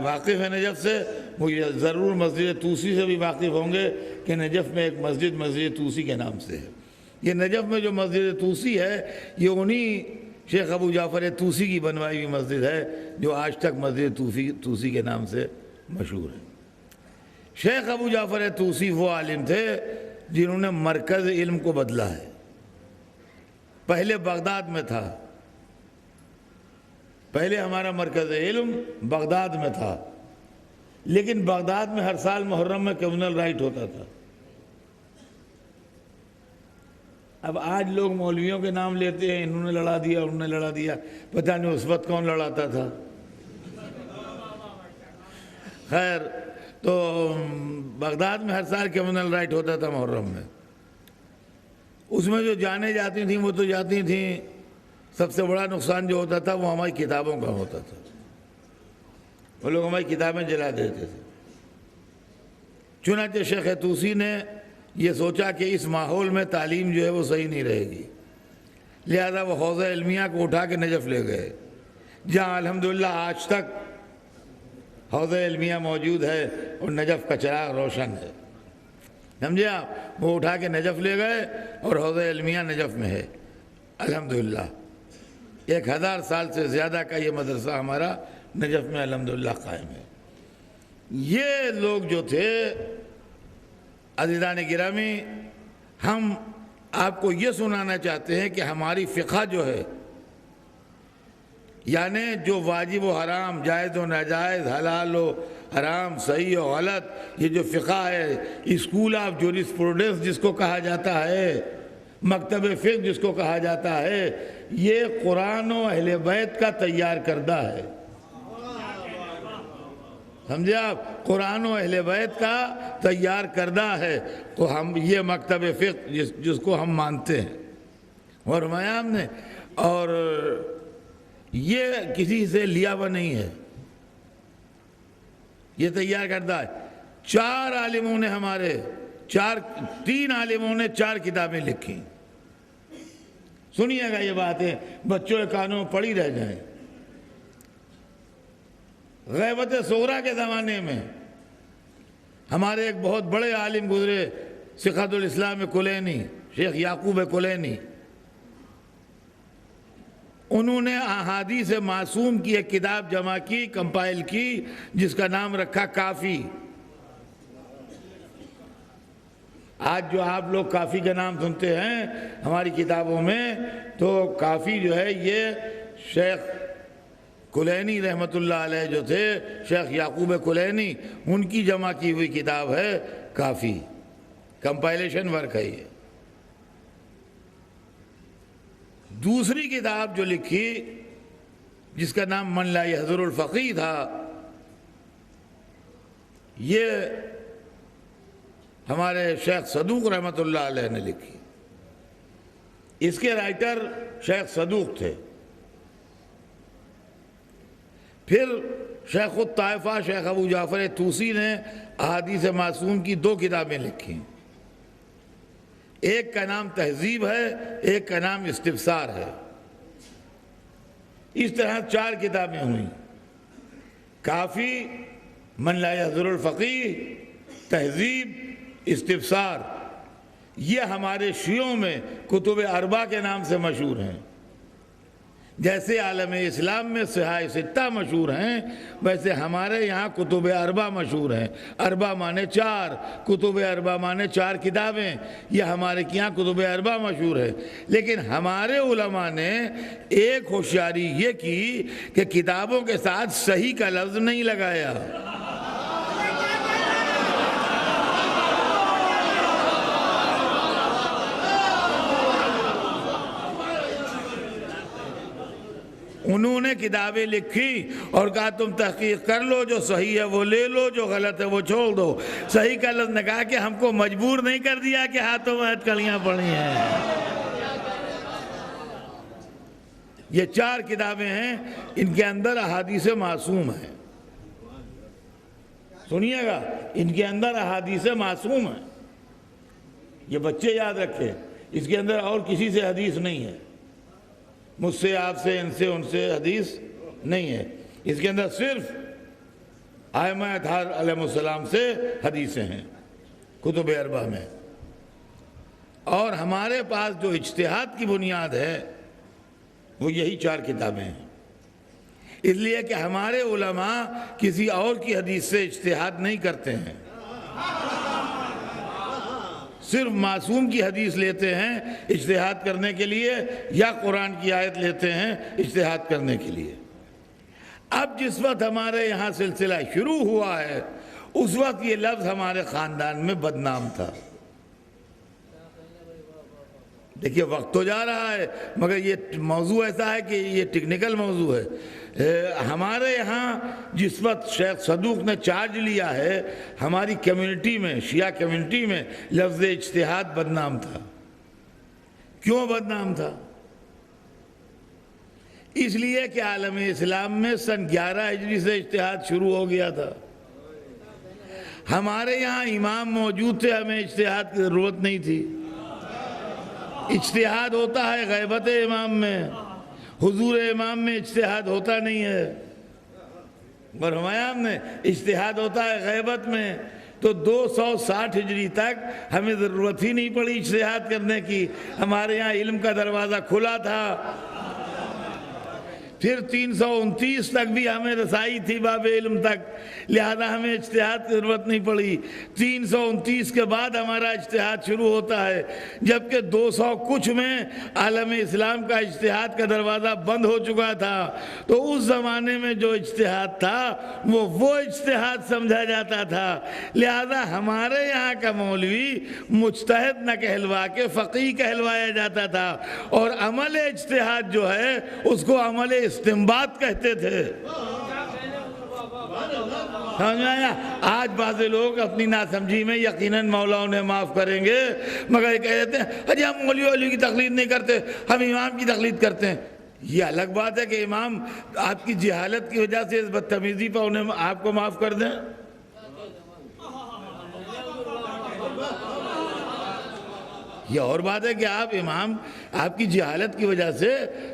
واقف ہیں نجف سے، وہ ضرور مسجد طوسی سے بھی واقف ہوں گے کہ نجف میں ایک مسجد طوسی کے نام سے ہے۔ یہ نجف میں جو مسجد طوسی ہے، یہ انہی شیخ ابو جعفر طوسی کی بنوائی ہوئی مسجد ہے جو آج تک مسجد طوسی کے نام سے مشہور ہے۔ شیخ ابو جعفر طوسی وہ عالم تھے جنہوں نے مرکز علم کو بدلا ہے۔ پہلے بغداد میں تھا، پہلے ہمارا مرکز علم بغداد میں تھا، لیکن بغداد میں ہر سال محرم میں کمیونل رائٹ ہوتا تھا۔ اب آج لوگ مولویوں کے نام لیتے ہیں، انہوں نے لڑا دیا، انہوں نے لڑا دیا، پتہ نہیں اس وقت کون لڑاتا تھا۔ خیر، تو بغداد میں ہر سال کمیونل رائٹ ہوتا تھا محرم میں۔ اس میں جو جانے جاتی تھیں وہ تو جاتی تھیں، سب سے بڑا نقصان جو ہوتا تھا وہ ہماری کتابوں کا ہوتا تھا۔ وہ لوگ ہماری کتابیں جلا دیتے تھے۔ چنانچہ شیخ طوسی نے یہ سوچا کہ اس ماحول میں تعلیم جو ہے وہ صحیح نہیں رہے گی، لہذا وہ حوضہ علمیہ کو اٹھا کے نجف لے گئے جہاں الحمدللہ آج تک حوض علمیہ موجود ہے اور نجف کا چراغ روشن ہے، سمجھے آپ؟ وہ اٹھا کے نجف لے گئے اور حوض علمیہ نجف میں ہے الحمدللہ۔ 1000 سال سے زیادہ کا یہ مدرسہ ہمارا نجف میں الحمدللہ قائم ہے۔ یہ لوگ جو تھے عزیزان گرامی، ہم آپ کو یہ سنانا چاہتے ہیں کہ ہماری فقہ جو ہے، یعنی جو واجب و حرام، جائز و ناجائز، حلال و حرام، صحیح و غلط، یہ جو فقہ ہے، اسکول آف جورسپروڈنس جس کو کہا جاتا ہے، مکتب فقہ جس کو کہا جاتا ہے، یہ قرآن و اہل بیت کا تیار کردہ ہے، سمجھے آپ؟ قرآن و اہل بیت کا تیار کردہ ہے، تو ہم یہ مکتب فقہ جس کو ہم مانتے ہیں، اور ہم نے، اور یہ کسی سے لیا ہوا نہیں ہے، یہ تیار کردہ ہے۔ 4 عالموں نے ہمارے 3 عالموں نے 4 کتابیں لکھی، سنیے گا یہ باتیں، بچوں کے کانوں میں پڑی رہ جائیں۔ غیبت صغریٰ کے زمانے میں ہمارے ایک بہت بڑے عالم گزرے، صحت الاسلام کلینی، شیخ یعقوب کلینی، انہوں نے احادیث معصوم کی ایک کتاب جمع کی، کمپائل کی، جس کا نام رکھا کافی۔ آج جو آپ لوگ کافی کا نام سنتے ہیں ہماری کتابوں میں، تو کافی جو ہے یہ شیخ کلینی رحمت اللہ علیہ جو تھے، شیخ یعقوب کلینی، ان کی جمع کی ہوئی کتاب ہے کافی، کمپائلیشن ورک ہے یہ۔ دوسری کتاب جو لکھی، جس کا نام من لا یحضر الفقیہ تھا، یہ ہمارے شیخ صدوق رحمت اللہ علیہ نے لکھی۔ اس کے رائٹر شیخ صدوق تھے۔ پھر شیخ الطائفہ شیخ ابو جعفر طوسی نے احادیث معصوم کی 2 کتابیں لکھی، ایک کا نام تہذیب ہے، ایک کا نام استفسار ہے۔ اس طرح 4 کتابیں ہوئیں، کافی، من لا یحضر الفقیہ، تہذیب، استفسار۔ یہ ہمارے شیعوں میں کتب 4 کے نام سے مشہور ہیں، جیسے عالم اسلام میں صحاح 6 مشہور ہیں، ویسے ہمارے یہاں کتب 4 مشہور ہیں۔ 4 مانے 4، کتب 4 مانے 4 کتابیں، یہ ہمارے یہاں کتب 4 مشہور ہے۔ لیکن ہمارے علماء نے ایک ہوشیاری یہ کی کہ کتابوں کے ساتھ صحیح کا لفظ نہیں لگایا۔ انہوں نے کتابیں لکھی اور کہا تم تحقیق کر لو، جو صحیح ہے وہ لے لو، جو غلط ہے وہ چھوڑ دو۔ صحیح کا لفظ نے کہا کہ ہم کو مجبور نہیں کر دیا کہ ہاتھوں میں ہتھکڑیاں پڑی ہیں۔ یہ 4 کتابیں ہیں، ان کے اندر احادیث معصوم ہیں، سنیے گا، ان کے اندر احادیث معصوم ہیں، یہ بچے یاد رکھیں، اس کے اندر اور کسی سے حدیث نہیں ہے، مجھ سے، آپ سے، ان سے، ان سے حدیث نہیں ہے، اس کے اندر صرف ائمہ اطہار علیہ السلام سے حدیثیں ہیں کتب 4 میں۔ اور ہمارے پاس جو اجتہاد کی بنیاد ہے وہ یہی 4 کتابیں ہیں، اس لیے کہ ہمارے علماء کسی اور کی حدیث سے اجتہاد نہیں کرتے ہیں، صرف معصوم کی حدیث لیتے ہیں اجتہاد کرنے کے لیے، یا قرآن کی آیت لیتے ہیں اجتہاد کرنے کے لیے۔ اب جس وقت ہمارے یہاں سلسلہ شروع ہوا ہے، اس وقت یہ لفظ ہمارے خاندان میں بدنام تھا۔ دیکھیے وقت تو جا رہا ہے، مگر یہ موضوع ایسا ہے کہ یہ ٹیکنیکل موضوع ہے۔ ہمارے یہاں جس وقت شیخ صدوق نے چارج لیا ہے، ہماری کمیونٹی میں، شیعہ کمیونٹی میں، لفظ اجتہاد بدنام تھا۔ کیوں بدنام تھا؟ اس لیے کہ عالم اسلام میں سن 11 ہجری سے اجتہاد شروع ہو گیا تھا۔ ہمارے یہاں امام موجود تھے، ہمیں اجتہاد کی ضرورت نہیں تھی۔ اجتہاد ہوتا ہے غیبت امام میں، حضور امام میں اجتہاد ہوتا نہیں ہے، اور ہمایام نے اجتہاد ہوتا ہے غیبت میں۔ تو 260 ہجری تک ہمیں ضرورت ہی نہیں پڑی اجتہاد کرنے کی، ہمارے یہاں علم کا دروازہ کھلا تھا۔ پھر 329 تک بھی ہمیں رسائی تھی باب علم تک، لہذا ہمیں اجتہاد کی ضرورت نہیں پڑی۔ 329 کے بعد ہمارا اجتہاد شروع ہوتا ہے، جبکہ 200 کچھ میں عالم اسلام کا اجتہاد کا دروازہ بند ہو چکا تھا۔ تو اس زمانے میں جو اجتہاد تھا وہ اجتہاد سمجھا جاتا تھا، لہذا ہمارے یہاں کا مولوی مجتہد نہ کہلوا کے فقیہ کہلوایا جاتا تھا، اور عمل اجتہاد جو ہے اس کو عمل استنباط کہتے تھے۔ سمجھ میں آیا؟ آج بعض لوگ اپنی ناسمجھی میں یقیناً مولا انہیں معاف کریں گے، مگر یہ کہہ دیتے ہیں اجی ہم مولوی علی کی تقلید نہیں کرتے، ہم امام کی تقلید کرتے ہیں۔ یہ الگ بات ہے کہ امام آپ کی جہالت کی وجہ سے اس بدتمیزی پر انہیں آپ کو معاف کر دیں۔ یہ اور بات ہے کہ آپ امام آپ کی جہالت کی وجہ سے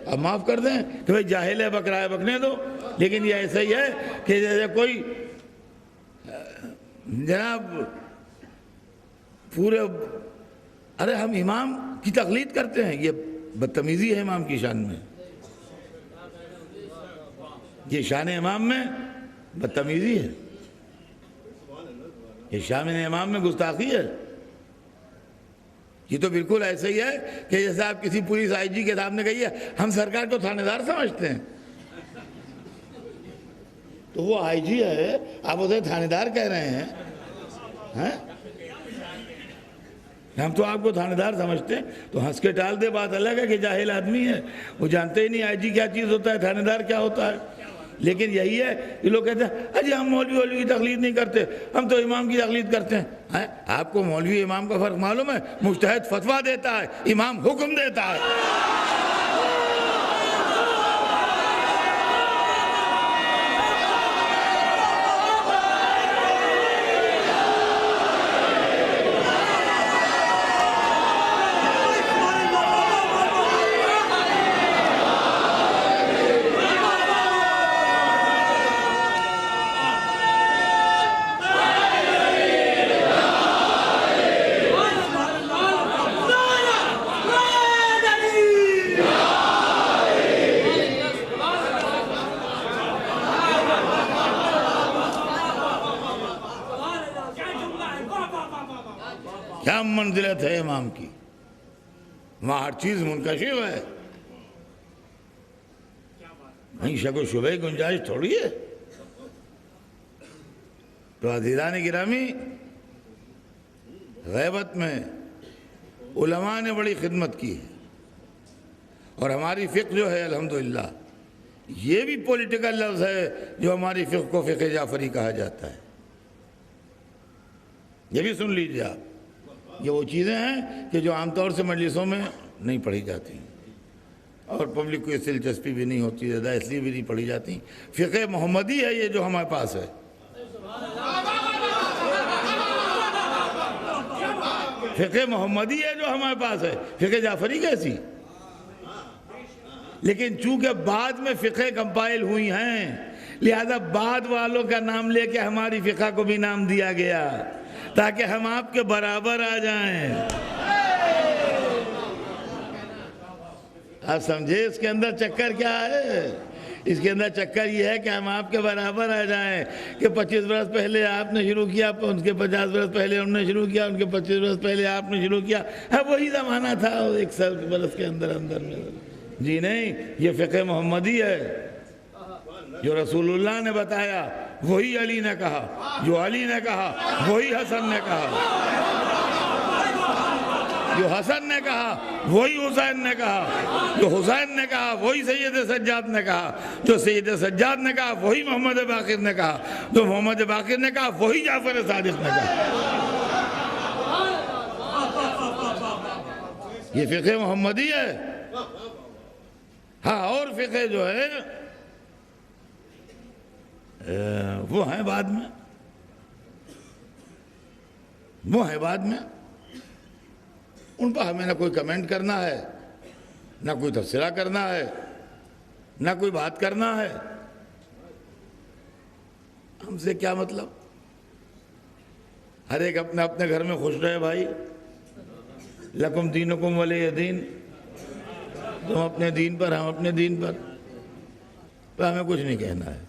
اب معاف کر دیں کہ بھئی جاہل ہے بکرا ہے بکنے دو، لیکن یہ ایسا ہی ہے کہ جیسے کوئی جناب پورے ارے ہم امام کی تقلید کرتے ہیں، یہ بدتمیزی ہے امام کی شان میں، یہ شان امام میں بدتمیزی ہے، یہ شان امام میں گستاخی ہے۔ یہ تو بالکل ایسا ہی ہے کہ جیسے آپ کسی پولیس آئی جی کے سامنے کہیے ہم سرکار کو تھانے دار سمجھتے ہیں، تو وہ آئی جی ہے آپ اسے تھانے دار کہہ رہے ہیں، ہم تو آپ کو تھانے دار سمجھتے ہیں، تو ہنس کے ٹال دے، بات الگ ہے کہ جاہل آدمی ہے، وہ جانتے ہی نہیں آئی جی کیا چیز ہوتا ہے، تھانے دار کیا ہوتا ہے۔ لیکن یہی ہے کہ لوگ کہتے ہیں اجی ہم مولوی کی تقلید نہیں کرتے، ہم تو امام کی تقلید کرتے ہیں۔ آپ کو مولوی امام کا فرق معلوم ہے؟ مجتہد فتویٰ دیتا ہے، امام حکم دیتا ہے۔ کیا منزلت ہے امام کی، وہاں ہر چیز منکشف ہے، وہیں شک و شبہ گنجائش تھوڑی ہے۔ تو عزیزان گرامی، غیبت میں علماء نے بڑی خدمت کی ہے، اور ہماری فقہ جو ہے الحمدللہ یہ بھی پولیٹیکل لفظ ہے جو ہماری فقہ کو فقہ جعفری کہا جاتا ہے، یہ بھی سن لیجئے آپ۔ یہ وہ چیزیں ہیں کہ جو عام طور سے مجلسوں میں نہیں پڑھی جاتی اور پبلک کو اس سے دلچسپی بھی نہیں ہوتی، زیادہ اس لیے بھی نہیں پڑھی جاتی۔ فقہ محمدی ہے یہ جو ہمارے پاس ہے، فقہ محمدی ہے جو ہمارے پاس ہے، فقہ جعفری کیسی؟ لیکن چونکہ بعد میں فقہ کمپائل ہوئی ہیں، لہذا بعد والوں کا نام لے کے ہماری فقہ کو بھی نام دیا گیا تاکہ ہم آپ کے برابر آ جائیں۔ آپ سمجھے اس کے اندر چکر کیا ہے؟ اس کے اندر چکر یہ ہے کہ ہم آپ کے برابر آ جائیں کہ 25 برس پہلے آپ نے شروع کیا، ان کے 50 برس پہلے انہوں نے شروع کیا، ان کے 25 برس پہلے آپ نے شروع کیا، وہی زمانہ تھا 100 برس کے اندر میں۔ جی نہیں، یہ فقہ محمدی ہے، جو رسول اللہ نے بتایا وہی علی نے کہا، جو علی نے کہا وہی حسن نے کہا، جو حسن نے کہا وہی حسین نے کہا، جو حسین نے کہا وہی سید سجاد نے کہا، جو سید سجاد نے کہا وہی محمد باقر نے کہا، جو محمد باقر نے کہا وہی جعفر صادق نے کہا۔ یہ فقہ محمدی ہے۔ ہاں، اور فقہ جو ہے وہ ہیں بعد میں، وہ ہیں بعد میں، ان پر ہمیں نہ کوئی کمنٹ کرنا ہے، نہ کوئی تبصرہ کرنا ہے، نہ کوئی بات کرنا ہے. ہم سے کیا مطلب؟ ہر ایک اپنے اپنے گھر میں خوش رہے بھائی. لکم دینکم ولی دین. تم اپنے دین پر، ہم اپنے دین پر. تو ہمیں کچھ نہیں کہنا ہے.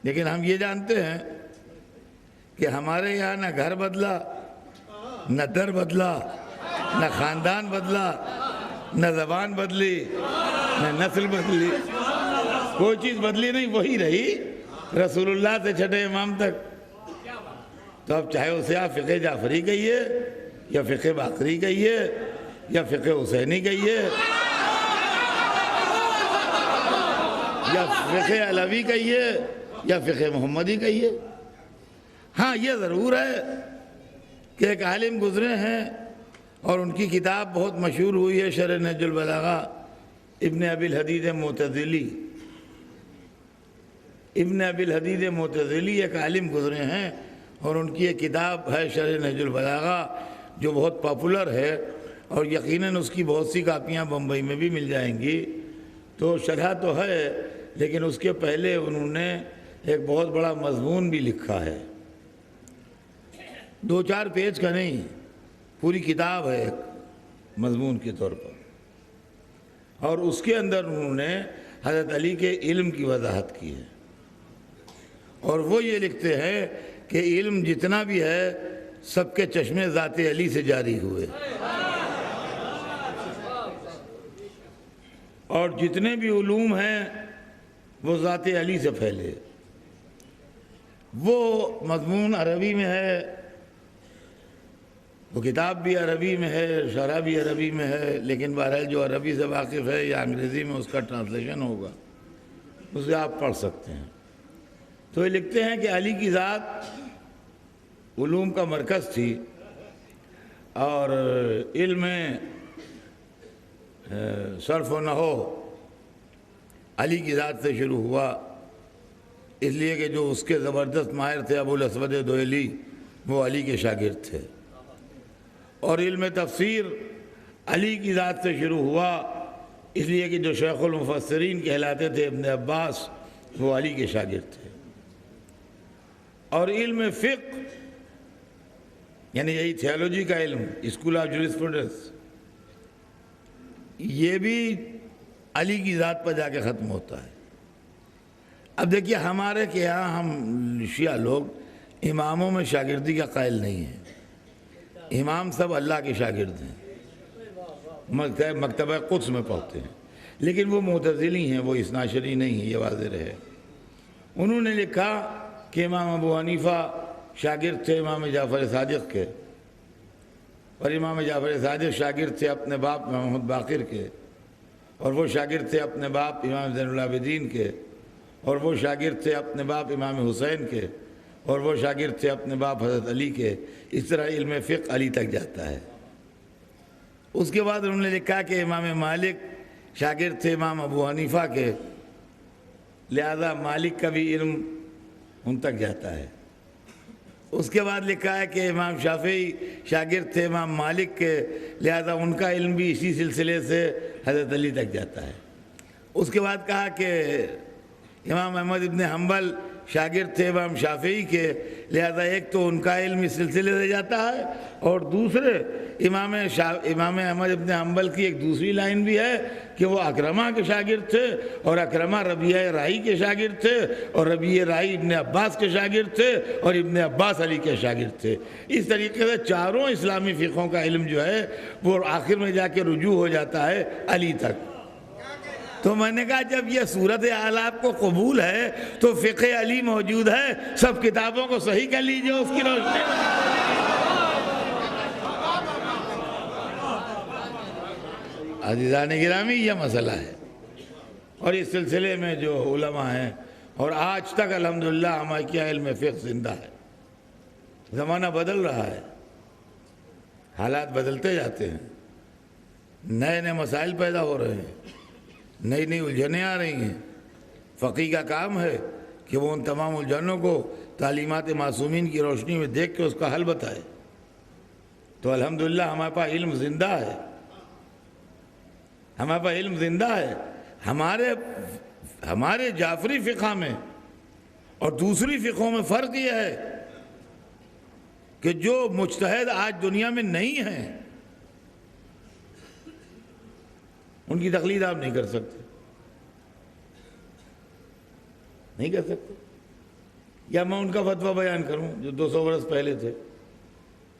لیکن ہم یہ جانتے ہیں کہ ہمارے یہاں نہ گھر بدلا، نہ در بدلا، نہ خاندان بدلا، نہ زبان بدلی، نہ نسل بدلی، کوئی چیز بدلی نہیں، وہی رہی رسول اللہ سے چھٹے امام تک. تو اب چاہے اسے آپ فقہ جعفری کہیے، یا فقہ باقری کہیے، یا فقہ حسینی کہیے، یا فقہ علوی کہیے، یا فقہ محمدی کہیے. ہاں یہ ضرور ہے کہ ایک عالم گزرے ہیں اور ان کی کتاب بہت مشہور ہوئی ہے، شرح نہج البلاغہ، ابن ابی الحدید معتزلی. ابن ابی الحدید معتزلی ایک عالم گزرے ہیں اور ان کی ایک کتاب ہے شرح نہج البلاغہ جو بہت پاپولر ہے، اور یقیناً اس کی بہت سی کاپیاں بمبئی میں بھی مل جائیں گی. تو شرح تو ہے، لیکن اس کے پہلے انہوں نے ایک بہت بڑا مضمون بھی لکھا ہے. 2-4 پیج کا نہیں، پوری کتاب ہے ایک مضمون کے طور پر. اور اس کے اندر انہوں نے حضرت علی کے علم کی وضاحت کی ہے. اور وہ یہ لکھتے ہیں کہ علم جتنا بھی ہے سب کے چشمے ذات علی سے جاری ہوئے، اور جتنے بھی علوم ہیں وہ ذات علی سے پھیلے. وہ مضمون عربی میں ہے، وہ کتاب بھی عربی میں ہے، شرح بھی عربی میں ہے، لیکن بہرحال جو عربی سے واقف ہے یا انگریزی میں اس کا ٹرانسلیشن ہوگا، اسے آپ پڑھ سکتے ہیں. تو یہ لکھتے ہیں کہ علی کی ذات علوم کا مرکز تھی، اور علم صرف و نحو علی کی ذات سے شروع ہوا، اس لیے کہ جو اس کے زبردست ماہر تھے ابو الاسود دوئلی، وہ علی کے شاگرد تھے. اور علم تفسیر علی کی ذات سے شروع ہوا، اس لیے کہ جو شیخ المفسرین کہلاتے تھے ابن عباس، وہ علی کے شاگرد تھے. اور علم فقہ یعنی یہی تھیالوجی کا علم، اسکول آف جوریسپروڈنس، یہ بھی علی کی ذات پر جا کے ختم ہوتا ہے. اب دیکھیے ہمارے کے یہاں ہم شیعہ لوگ اماموں میں شاگردی کا قائل نہیں ہیں. امام سب اللہ کے شاگرد ہیں، مکتبہ قدس میں پڑھتے ہیں، لیکن وہ معتزلی ہیں، وہ اثناعشری نہیں ہیں، یہ واضح رہے. انہوں نے لکھا کہ امام ابو حنیفہ شاگرد تھے امام جعفر صادق کے، اور امام جعفر صادق شاگرد تھے اپنے باپ محمد باقر کے، اور وہ شاگرد تھے اپنے باپ امام زین العابدین کے، اور وہ شاگرد تھے اپنے باپ امام حسین کے، اور وہ شاگرد تھے اپنے باپ حضرت علی کے. اس طرح علم فقہ علی تک جاتا ہے. اس کے بعد انہوں نے لکھا کہ امام مالک شاگرد تھے امام ابو حنیفہ کے، لہذا مالک کا بھی علم ان تک جاتا ہے. اس کے بعد لکھا ہے کہ امام شافعی شاگرد تھے امام مالک کے، لہذا ان کا علم بھی اسی سلسلے سے حضرت علی تک جاتا ہے. اس کے بعد کہا کہ امام احمد ابن حنبل شاگرد تھے امام شافعی کے، لہذا ایک تو ان کا علم اس سلسلے سے جاتا ہے، اور دوسرے امام احمد ابن حنبل کی ایک دوسری لائن بھی ہے کہ وہ اکرمہ کے شاگرد تھے، اور اکرمہ ربیعہ رائی کے شاگرد تھے، اور ربیعہ رائی ابن عباس کے شاگرد تھے، اور ابن عباس علی کے شاگرد تھے. اس طریقے سے چاروں اسلامی فقہوں کا علم جو ہے وہ آخر میں جا کے رجوع ہو جاتا ہے علی تک. تو میں نے کہا جب یہ صورتحال آپ کو قبول ہے تو فقہ علی موجود ہے، سب کتابوں کو صحیح کر لیجئے اس کی روشنی میں. عزیزان گرامی یہ مسئلہ ہے، اور اس سلسلے میں جو علماء ہیں، اور آج تک الحمدللہ ہمارے کیا علم فقہ زندہ ہے. زمانہ بدل رہا ہے، حالات بدلتے جاتے ہیں، نئے نئے مسائل پیدا ہو رہے ہیں، نئی نئی الجھنیں آ رہی ہیں. فقیہ کا کام ہے کہ وہ ان تمام الجھنوں کو تعلیمات معصومین کی روشنی میں دیکھ کے اس کا حل بتائے. تو الحمدللہ ہمارے پاس علم زندہ ہے، ہمارے پاس علم زندہ ہے. ہمارے جعفری فقہ میں اور دوسری فقہوں میں فرق یہ ہے کہ جو مجتہد آج دنیا میں نہیں ہیں ان کی تقلید آپ نہیں کر سکتے، نہیں کر سکتے. یا میں ان کا فتویٰ بیان کروں جو 200 برس پہلے تھے،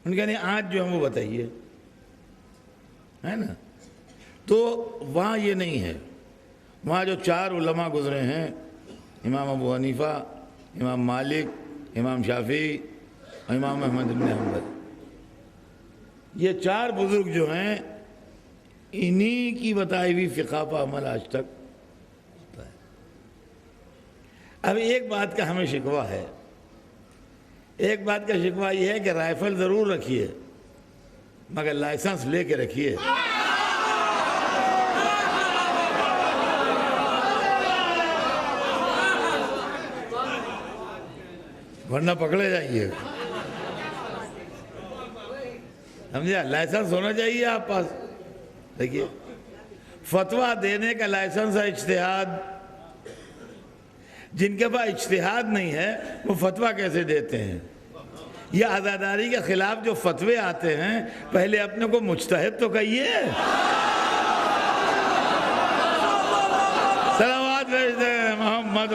ان کے نہیں آج جو ہم وہ بتائیے، ہے نا. تو وہاں یہ نہیں ہے. وہاں جو 4 علماء گزرے ہیں، امام ابو حنیفہ، امام مالک، امام شافعی اور امام احمد بن حنبل، یہ 4 بزرگ جو ہیں انہی کی بتائی ہوئی فقہ پر عمل آج تک ہوتا ہے. اب ایک بات کا ہمیں شکوہ ہے، ایک بات کا شکوہ یہ ہے کہ رائفل ضرور رکھیے مگر لائسنس لے کے رکھیے. ورنہ پکڑے جائیے. سمجھا؟ لائسنس ہونا چاہیے آپ پاس. دیکھیے، فتویٰ دینے کا لائسنس ہے اجتہاد. جن کے پاس اجتہاد نہیں ہے وہ فتویٰ کیسے دیتے ہیں؟ یہ عزاداری کے خلاف جو فتوے آتے ہیں، پہلے اپنے کو مجتہد تو کہیے. صلوات بھیج دیں محمد.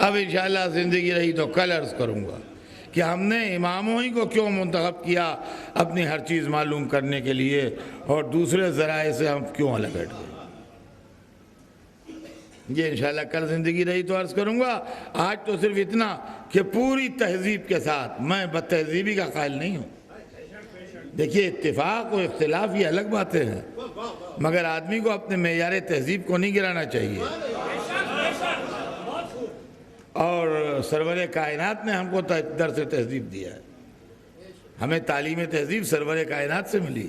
اب انشاءاللہ زندگی رہی تو کل عرض کروں گا کہ ہم نے اماموں ہی کو کیوں منتخب کیا اپنی ہر چیز معلوم کرنے کے لیے، اور دوسرے ذرائع سے ہم کیوں الگ ہٹ گئے. یہ انشاءاللہ کل زندگی رہی تو عرض کروں گا. آج تو صرف اتنا کہ پوری تہذیب کے ساتھ، میں بد تہذیبی کا قائل نہیں ہوں. دیکھیے، اتفاق و اختلاف یہ الگ باتیں ہیں، مگر آدمی کو اپنے معیار تہذیب کو نہیں گرانا چاہیے. اور سرور کائنات نے ہم کو درس تہذیب دیا ہے. ہمیں تعلیم تہذیب سرور کائنات سے ملی.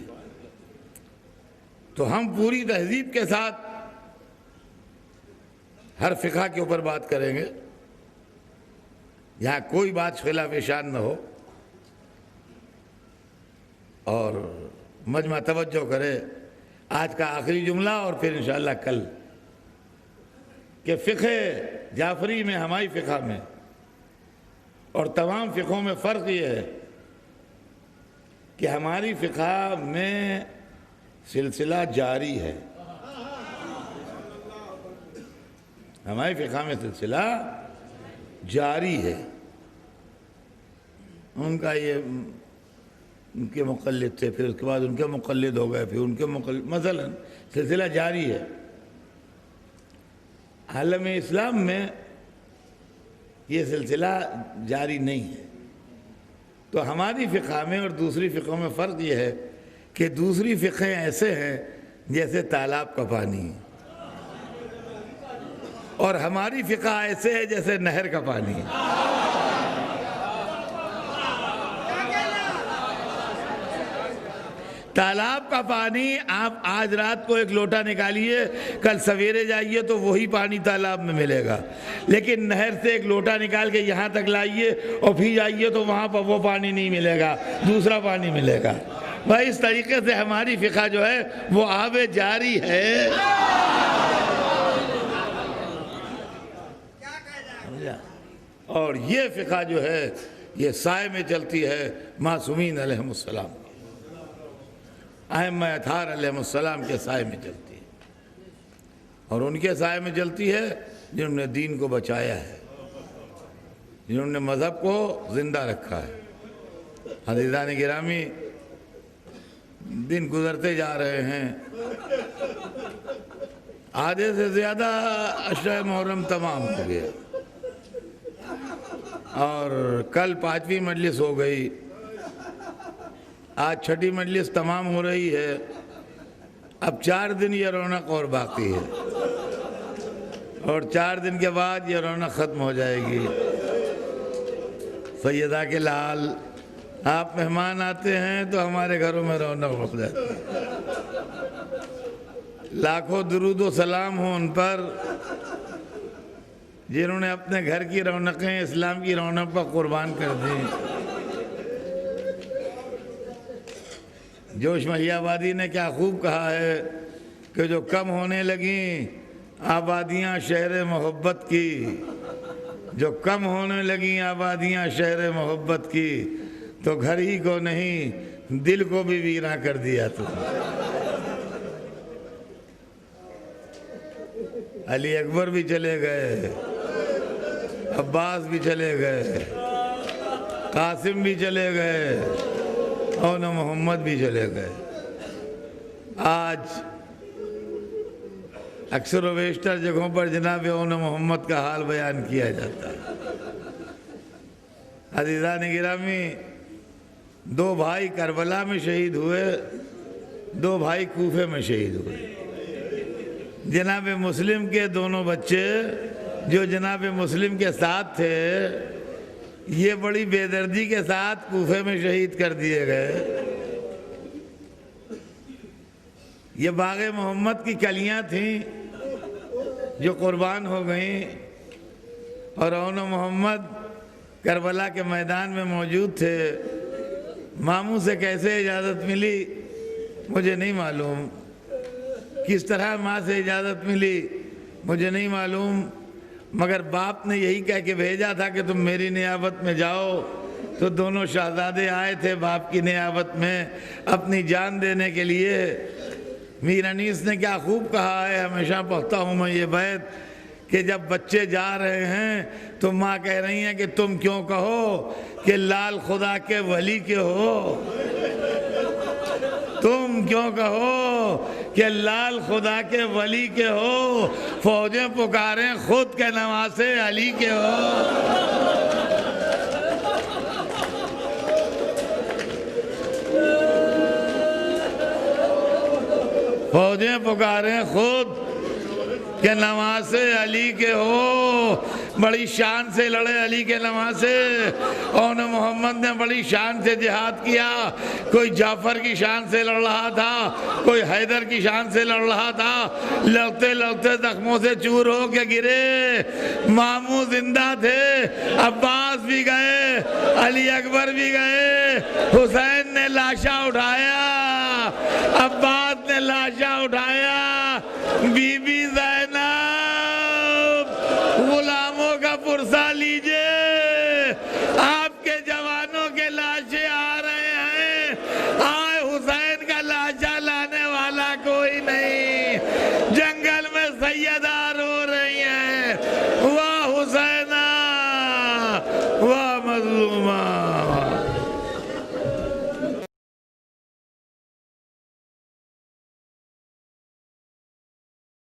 تو ہم پوری تہذیب کے ساتھ ہر فقہ کے اوپر بات کریں گے، یہاں کوئی بات خلاف شان نہ ہو. اور مجمع توجہ کرے آج کا آخری جملہ اور پھر انشاءاللہ کل، کہ فقہ جعفری میں، ہماری فقہ میں اور تمام فقہوں میں فرق یہ ہے کہ ہماری فقہ میں سلسلہ جاری ہے. ہماری فقہ میں سلسلہ جاری ہے. ان کا یہ ان کے مقلد تھے، پھر اس کے بعد ان کے مقلد ہو گئے، پھر ان کے مقلد، مثلا سلسلہ جاری ہے. عالم اسلام میں یہ سلسلہ جاری نہیں ہے. تو ہماری فقہ میں اور دوسری فقہوں میں فرق یہ ہے کہ دوسری فقہیں ایسے ہیں جیسے تالاب کا پانی، اور ہماری فقہ ایسے ہے جیسے نہر کا پانی. تالاب کا پانی آپ آج رات کو ایک لوٹا نکالیے، کل سویرے جائیے تو وہی پانی تالاب میں ملے گا. لیکن نہر سے ایک لوٹا نکال کے یہاں تک لائیے اور پھر جائیے تو وہاں پر وہ پانی نہیں ملے گا، دوسرا پانی ملے گا. بھائی اس طریقے سے ہماری فقہ جو ہے وہ آب جاری ہے. اور یہ فقہ جو ہے یہ سائے میں چلتی ہے معصومین علیہم السلام، ائمہ اطہار علیہم السلام کے سائے میں چلتی ہے، اور ان کے سائے میں چلتی ہے جنہوں نے دین کو بچایا ہے، جنہوں نے مذہب کو زندہ رکھا ہے. عزیزان گرامی، دن گزرتے جا رہے ہیں، آدھے سے زیادہ عشرہ محرم تمام ہو گیا، اور کل 5ویں مجلس ہو گئی، آج 6ٹھی مجلس تمام ہو رہی ہے. اب 4 دن یہ رونق اور باقی ہے. اور 4 دن کے بعد یہ رونق ختم ہو جائے گی۔ سیدہ کے لال، آپ مہمان آتے ہیں تو ہمارے گھروں میں رونق ہو جاتی ہے۔ لاکھوں درود و سلام ہوں ان پر جنہوں نے اپنے گھر کی رونقیں اسلام کی رونق پر قربان کر دیں۔ جوش محی آبادی نے کیا خوب کہا ہے کہ جو کم ہونے لگیں آبادیاں شہر محبت کی، جو کم ہونے لگیں آبادیاں شہر محبت کی، تو گھر ہی کو نہیں دل کو بھی ویراں کر دیا تو۔ علی اکبر بھی چلے گئے، عباس بھی چلے گئے، قاسم بھی چلے گئے، اور محمد بھی چلے گئے۔ آج اکثر و بیشتر جگہوں پر جناب اون محمد کا حال بیان کیا جاتا ہے۔ عزیزان گرامی، 2 بھائی کربلا میں شہید ہوئے، 2 بھائی کوفے میں شہید ہوئے۔ جناب مسلم کے دونوں بچے جو جناب مسلم کے ساتھ تھے، یہ بڑی بے دردی کے ساتھ کوفے میں شہید کر دیے گئے۔ یہ باغ محمد کی کلیاں تھیں جو قربان ہو گئیں، اور اون محمد کربلا کے میدان میں موجود تھے۔ ماموں سے کیسے اجازت ملی مجھے نہیں معلوم، کس طرح ماں سے اجازت ملی مجھے نہیں معلوم، مگر باپ نے یہی کہہ کے بھیجا تھا کہ تم میری نیابت میں جاؤ، تو دونوں شہزادے آئے تھے باپ کی نیابت میں اپنی جان دینے کے لیے۔ میر انیس نے کیا خوب کہا ہے، ہمیشہ پڑھتا ہوں میں یہ بیت، کہ جب بچے جا رہے ہیں تو ماں کہہ رہی ہیں کہ تم کیوں کہو کہ لال خدا کے ولی کے ہو، تم کیوں کہو کہ لال خدا کے ولی کے ہو، فوجیں پکاریں خود کے نواسے علی کے ہو۔ فوجیں پکاریں خود کہ نواسے علی کے ہو۔ بڑی شان سے لڑے علی کے نواسے۔ اون محمد نے بڑی شان سے جہاد کیا، کوئی جعفر کی شان سے لڑ رہا تھا، کوئی حیدر کی شان سے لڑ رہا تھا، لڑتے لڑتے زخموں سے چور ہو کے گرے۔ ماموں زندہ تھے، عباس بھی گئے، علی اکبر بھی گئے، حسین نے لاشا اٹھایا، عباس نے لاشا اٹھایا، بی بی زینب غلاموں کا پرسہ لیجئے، آپ کے جوانوں کے لاشیں آ رہے ہیں، آئے حسین کا لاشا لانے والا کوئی نہیں، جنگل میں سیدہ رو رہی ہیں، واہ حسینہ واہ مظلومہ۔